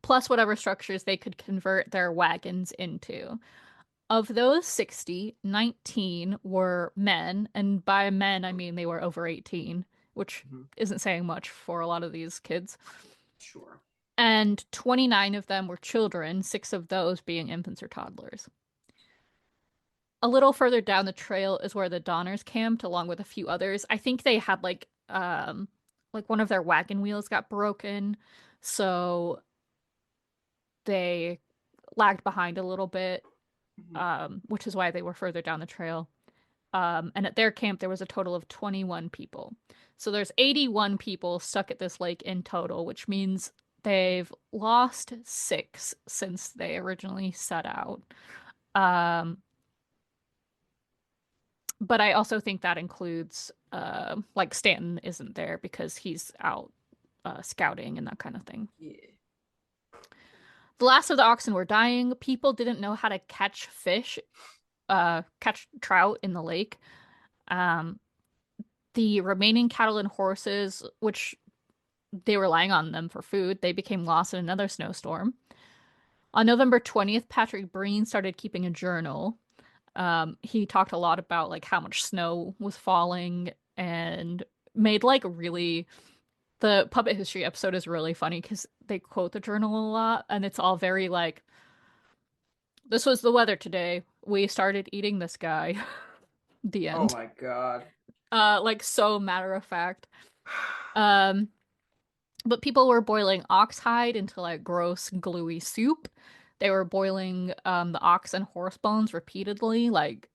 Plus whatever structures they could convert their wagons into. Of those 60, 19 were men, and by men I mean they were over 18, which Mhm. isn't saying much for a lot of these kids. Sure. And 29 of them were children, 6 of those being infants or toddlers. A little further down the trail is where the Donners camped, along with a few others. I think they had like one of their wagon wheels got broken, so they lagged behind a little bit, which is why they were further down the trail. And at their camp, there was a total of 21 people. So there's 81 people stuck at this lake in total, which means they've lost 6 since they originally set out. Um, but I also think that includes like Stanton isn't there because he's out scouting and that kind of thing. Yeah. The last of the oxen were dying. People didn't know how to catch fish, catch trout in the lake. Um, the remaining cattle and horses, which they were relying on them for food, they became lost in another snowstorm. On November 20th, Patrick Breen started keeping a journal. He talked a lot about like how much snow was falling and made like really the puppet history episode is really funny because they quote the journal a lot and it's all very like this was the weather today. We started eating this guy. The Oh end. my god. Like so matter of fact. Um, but people were boiling oxhide into like gross, gluey soup. They were boiling the ox and horse bones repeatedly, like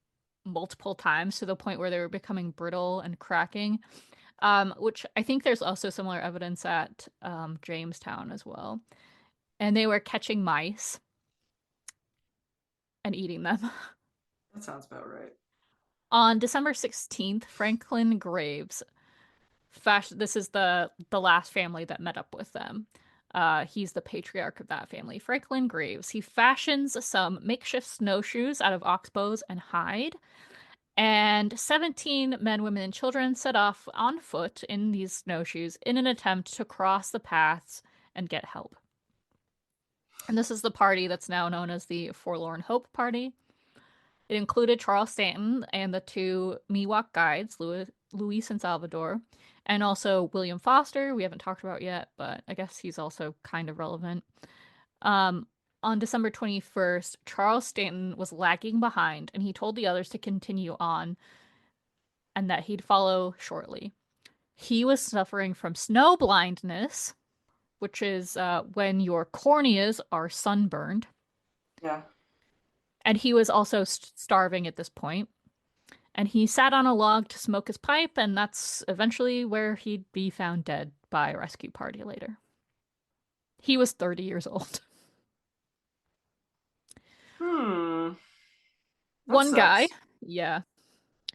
multiple times to the point where they were becoming brittle and cracking. Which I think there's also similar evidence at Jamestown as well. And they were catching mice and eating them. That sounds about right. On December 16th, Franklin Graves this is the last family that met up with them. He's the patriarch of that family. Franklin Graves. He fashions some makeshift snowshoes out of oxbows and hide. And 17 men, women, and children set off on foot in these snowshoes in an attempt to cross the paths and get help. And this is the party that's now known as the Forlorn Hope Party. It included Charles Stanton and the 2 Miwok guides, Luis and Salvador, and also William Foster, we haven't talked about yet, but I guess he's also kind of relevant. On December 21st, Charles Stanton was lagging behind, and he told the others to continue on and that he'd follow shortly. He was suffering from snow blindness, which is when your corneas are sunburned. Yeah. And he was also starving at this point. And he sat on a log to smoke his pipe, and that's eventually where he'd be found dead by a rescue party later. He was 30 years old. That One guy, sucks. yeah.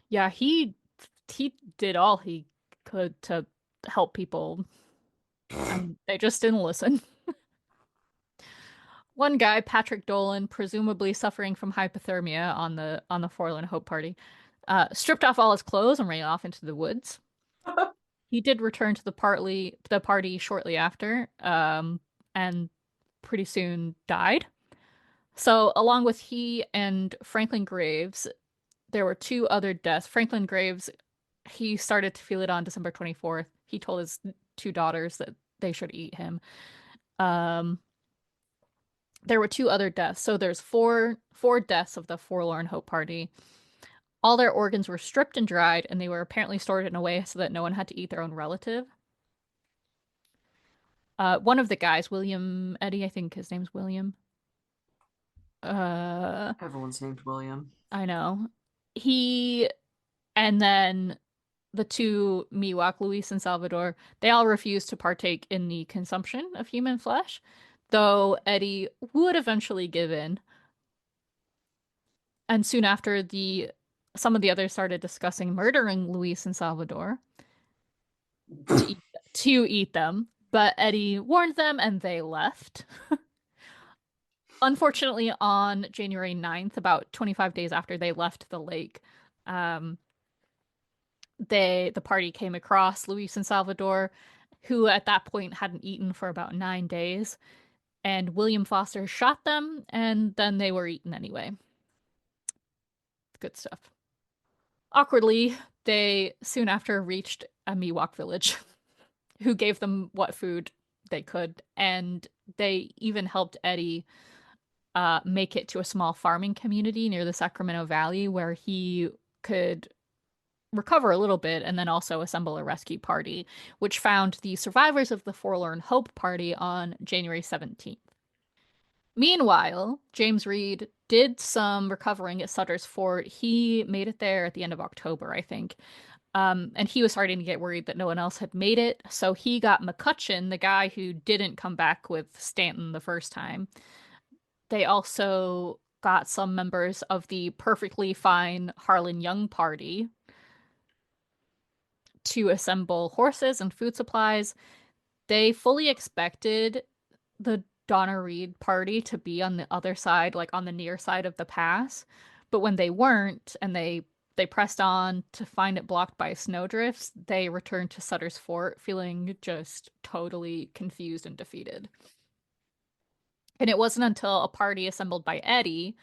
Yeah, he did all he could to help people, and they just didn't listen. One guy, Patrick Dolan, presumably suffering from hypothermia on the Forlorn Hope Party, stripped off all his clothes and ran off into the woods. He did return to the party shortly after, and pretty soon died. So, along with he and Franklin Graves, there were 2 other deaths. Franklin Graves, he started to feel it on December 24th. He told his 2 daughters that they should eat him. There were 2 other deaths. So there's four deaths of the Forlorn Hope Party. All their organs were stripped and dried, and they were apparently stored in a way so that no one had to eat their own relative. One of the guys, William Eddy, I think his name's William. Everyone's named William. I know. He and then the 2 Miwok, Luis and Salvador, they all refused to partake in the consumption of human flesh, though Eddie would eventually give in. And soon after, some of the others started discussing murdering Luis and Salvador to eat them, but Eddie warned them and they left. Unfortunately, on January 9th, about 25 days after they left the lake, the party came across Luis and Salvador, who at that point hadn't eaten for about 9 days, and William Foster shot them, and then they were eaten anyway. good stuff. Awkwardly, they soon after reached a Miwok village who gave them what food they could, and they even helped Eddie make it to a small farming community near the Sacramento Valley where he could recover a little bit and then also assemble a rescue party, which found the survivors of the Forlorn Hope Party on January 17th. Meanwhile, James Reed did some recovering at Sutter's Fort. He made it there at the end of October, I think. And he was starting to get worried that no one else had made it. So he got McCutcheon, the guy who didn't come back with Stanton the first time. They also got some members of the perfectly fine Harlan Young party to assemble horses and food supplies. They fully expected the Donna Reed party to be on the other side, like on the near side of the pass. But when they weren't, and they pressed on to find it blocked by snowdrifts, they returned to Sutter's Fort feeling just totally confused and defeated. And it wasn't until a party assembled by Eddie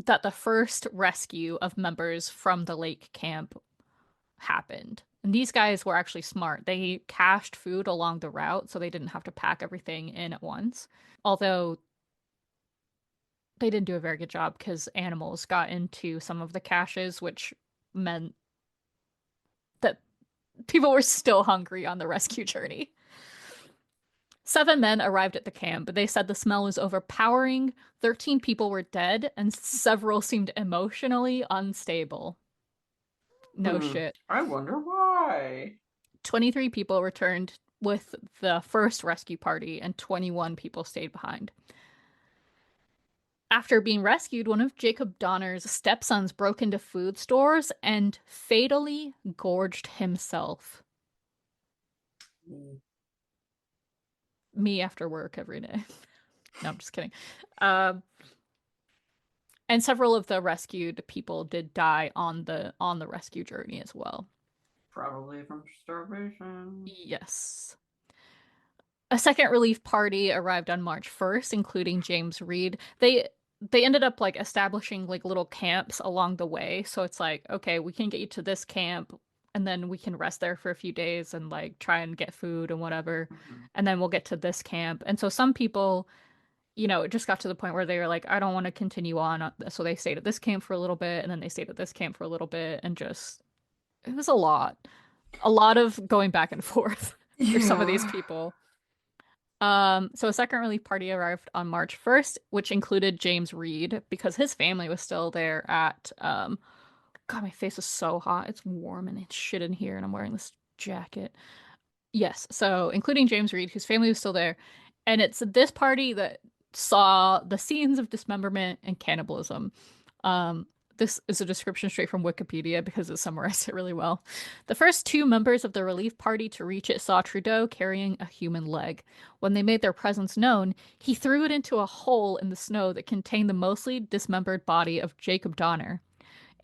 that the first rescue of members from the lake camp happened. And these guys were actually smart. They cached food along the route so they didn't have to pack everything in at once. Although they didn't do a very good job because animals got into some of the caches, which meant that people were still hungry on the rescue journey. 7 men arrived at the camp, but they said the smell was overpowering, 13 people were dead, and several seemed emotionally unstable. No shit. I wonder why. 23 people returned with the first rescue party, and 21 people stayed behind. After being rescued, one of Jacob Donner's stepsons broke into food stores and fatally gorged himself. Me after work every day. No, I'm just kidding. And several of the rescued people did die on the rescue journey as well. Probably from starvation. Yes. A second relief party arrived on March 1st, including James Reed. They ended up like establishing like little camps along the way. So it's like, okay, we can get you to this camp and then we can rest there for a few days and like try and get food and whatever. And then we'll get to this camp. And so some people, you know, it just got to the point where they were like, I don't want to continue on. So they stayed at this camp for a little bit and then they stayed at this camp for a little bit and just, it was a lot of going back and forth for some of these people. So a second relief party arrived on March 1st, which included James Reed because his family was still there at God, my face is so hot. It's warm and it's shit in here and I'm wearing this jacket. Yes, so including James Reed, whose family was still there. And it's this party that saw the scenes of dismemberment and cannibalism. This is a description straight from Wikipedia because it summarized it really well. The first 2 members of the relief party to reach it saw Trudeau carrying a human leg. When they made their presence known, he threw it into a hole in the snow that contained the mostly dismembered body of Jacob Donner.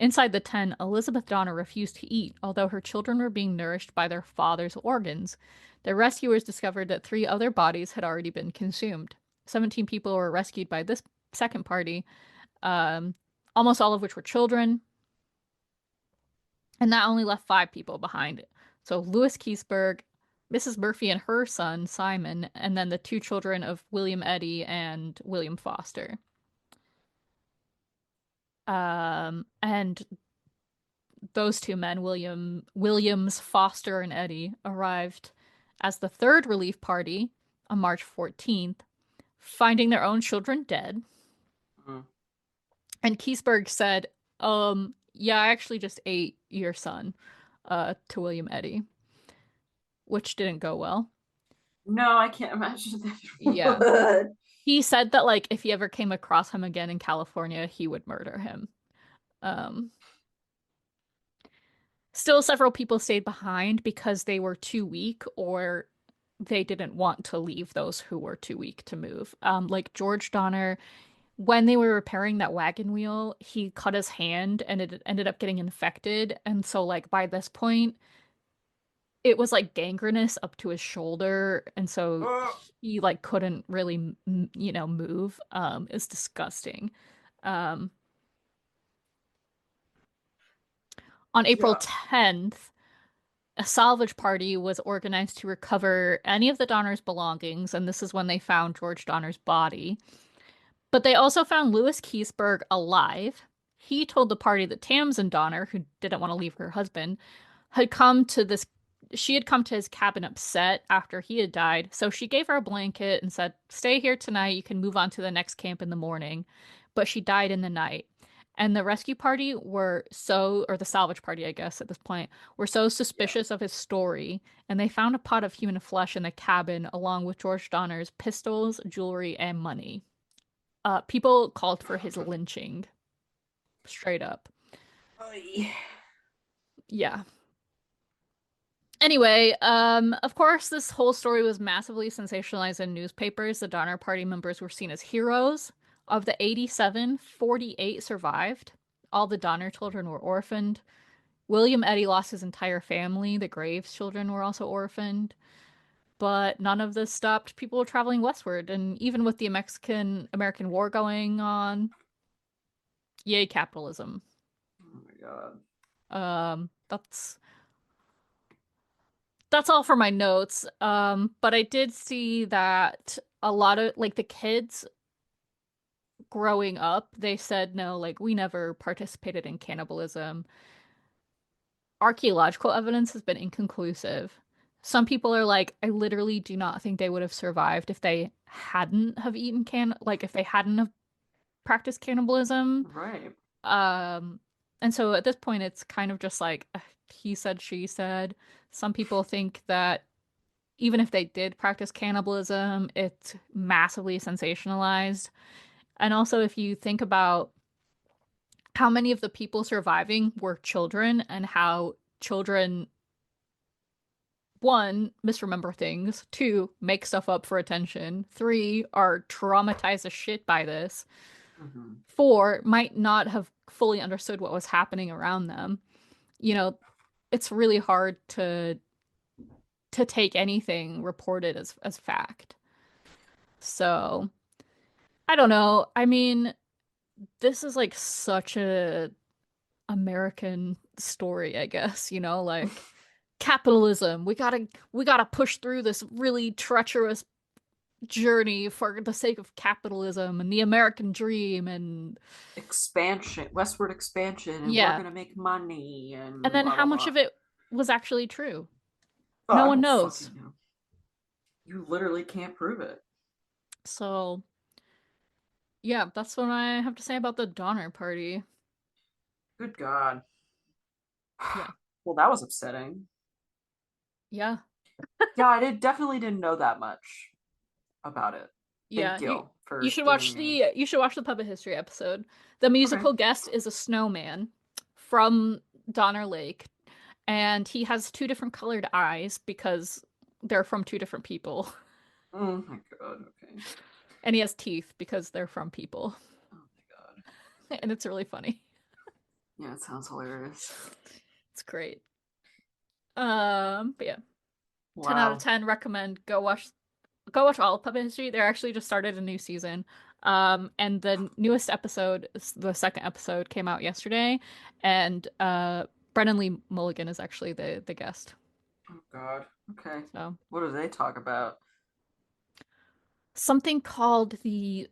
Inside the tent, Elizabeth Donner refused to eat, although her children were being nourished by their father's organs. The rescuers discovered that 3 other bodies had already been consumed. 17 people were rescued by this second party, almost all of which were children. And that only left 5 people behind. So Louis Keseberg, Mrs. Murphy and her son, Simon, and then the 2 children of William Eddy and William Foster. And those 2 men, Williams, Foster, and Eddy, arrived as the third relief party on March 14th, finding their own children dead. And Keseberg said, yeah, I actually just ate your son, to William Eddy, which didn't go well. No, I can't imagine that. Yeah. He said that, like, if he ever came across him again in California, he would murder him. Still, several people stayed behind because they were too weak or they didn't want to leave those who were too weak to move. Like George Donner, when they were repairing that wagon wheel, he cut his hand and it ended up getting infected. And so, like, by this point, it was like gangrenous up to his shoulder. And so he, like, couldn't really, move. It's disgusting. On April Yeah. 10th, a salvage party was organized to recover any of the Donner's belongings, and this is when they found George Donner's body. But they also found Louis Keseberg alive. He told the party that Tamsin Donner, who didn't want to leave her husband, had come to this she had come to his cabin upset after he had died. So she gave her a blanket and said, "Stay here tonight. You can move on to the next camp in the morning." But she died in the night. And the rescue party or the salvage party, I guess, at this point, were so Yeah. suspicious of his story, and they found a pot of human flesh in the cabin along with George Donner's pistols, jewelry, and money. People called for his lynching, straight up. Oy. Yeah. Anyway, of course, this whole story was massively sensationalized in newspapers. The Donner Party members were seen as heroes. Of the 87, 48 survived. All the Donner children were orphaned. William Eddy lost his entire family. The Graves children were also orphaned. But none of this stopped people traveling westward. And even with the Mexican-American War going on, yay, capitalism. Oh my god. That's all for my notes. But I did see that a lot of like the kids growing up, they said no, like we never participated in cannibalism. Archaeological evidence has been inconclusive. Some people are like, I literally do not think they would have survived if they hadn't have eaten like if they hadn't have practiced cannibalism. Right. And so at this point, it's kind of just like he said, she said. Some people think that even if they did practice cannibalism, it's massively sensationalized. And also, if you think about how many of the people surviving were children and how children, one, misremember things, two, make stuff up for attention, three, are traumatized as shit by this, Mm-hmm. four, might not have fully understood what was happening around them. You know, it's really hard to take anything reported as fact. So, I don't know. I mean, this is like such a American story, I guess, like capitalism. We gotta push through this really treacherous journey for the sake of capitalism and the American dream and Expansion, westward expansion, and we're yeah. gonna make money And and then blah how blah much blah. of it was actually true? Oh, No I one don't knows. fucking know. You literally can't prove it. So, yeah, that's what I have to say about the Donner Party. Good God. Yeah. Well, that was upsetting. Yeah. Yeah, definitely didn't know that much about it. Yeah, Thank you you for should giving watch me. the Puppet History episode. The Okay. musical guest is a snowman from Donner Lake, and he has two different colored eyes because they're from two different people. Oh my God. Okay. And he has teeth because they're from people. Oh my God. And it's really funny. Yeah, it sounds hilarious. It's great. But yeah, 10 out of Wow. 10 recommend go watch all of Puppet History. They're actually just started a new season. And the newest episode, the second episode, came out yesterday, and Brennan Lee Mulligan is actually the guest. Oh God. Okay. So What do they talk about? something called we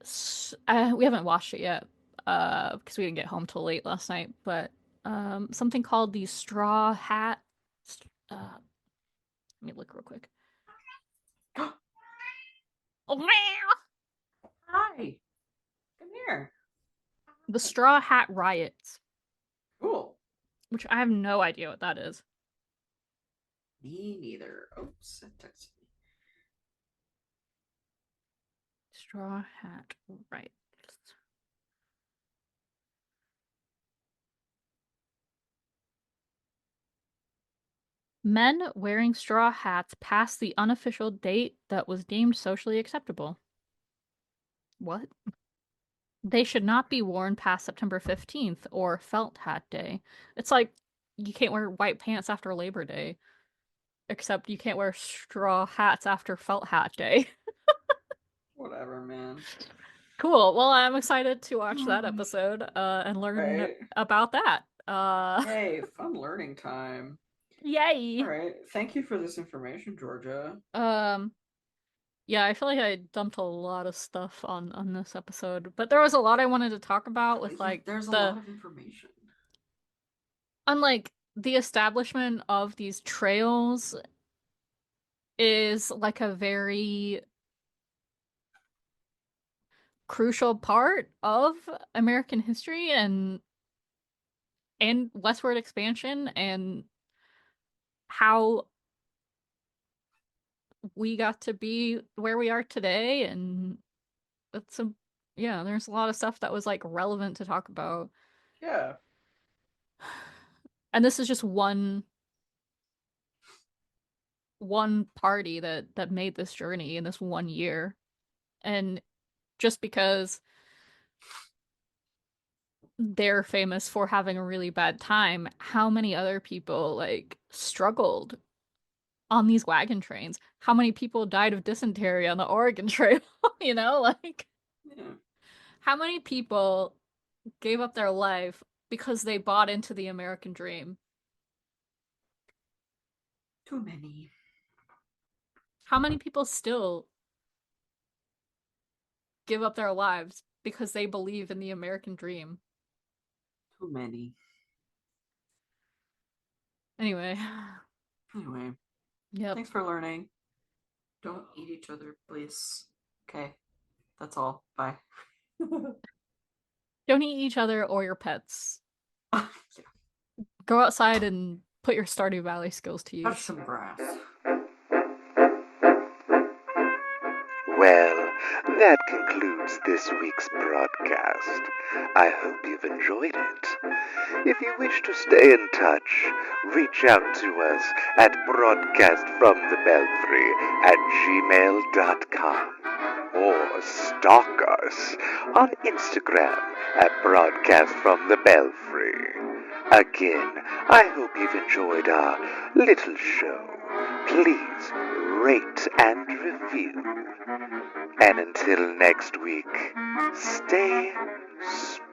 haven't watched it yet, because we didn't get home till late last night, but something called the Straw Hat. Let me look real quick. Oh, meow! Hi. Come here. The Straw Hat Riots, Cool. which I have no idea what that is. Me neither. Oops, it texted me. Straw Hat Riots. Men wearing straw hats past the unofficial date that was deemed socially acceptable. What? They should not be worn past September 15th or Felt Hat Day. It's like you can't wear white pants after Labor Day, except you can't wear straw hats after Felt Hat Day. Whatever, man. Cool. Well, I'm excited to watch that episode and learn Right. about that. Hey, fun learning time. Yay. All right. Thank you for this information, Georgia. Yeah, I feel like I dumped a lot of stuff on this episode, but there was a lot I wanted to talk about with like There's a lot of information. unlike the establishment of these trails is like a very crucial part of American history and westward expansion and how we got to be where we are today. And it's yeah, there's a lot of stuff that was like relevant to talk about. Yeah. And this is just one party that made this journey in this one year. And just because they're famous for having a really bad time, how many other people like struggled on these wagon trains? How many people died of dysentery on the Oregon Trail? You know, like Yeah. how many people gave up their life because they bought into the American dream? Too many. How many people still give up their lives because they believe in the American dream? Too many. Anyway. Anyway. Yep. Thanks for learning. Don't eat each other, please. Okay. That's all. Bye. Don't eat each other or your pets. Yeah. Go outside and put your Stardew Valley skills to Touch use. some grass. Well, that concludes this week's broadcast. I hope you've enjoyed it. If you wish to stay in touch, reach out to us at broadcastfromthebelfry@gmail.com or stalk us on Instagram at broadcastfromthebelfry. Again, I hope you've enjoyed our little show. Please rate and review. And until next week, stay spooky.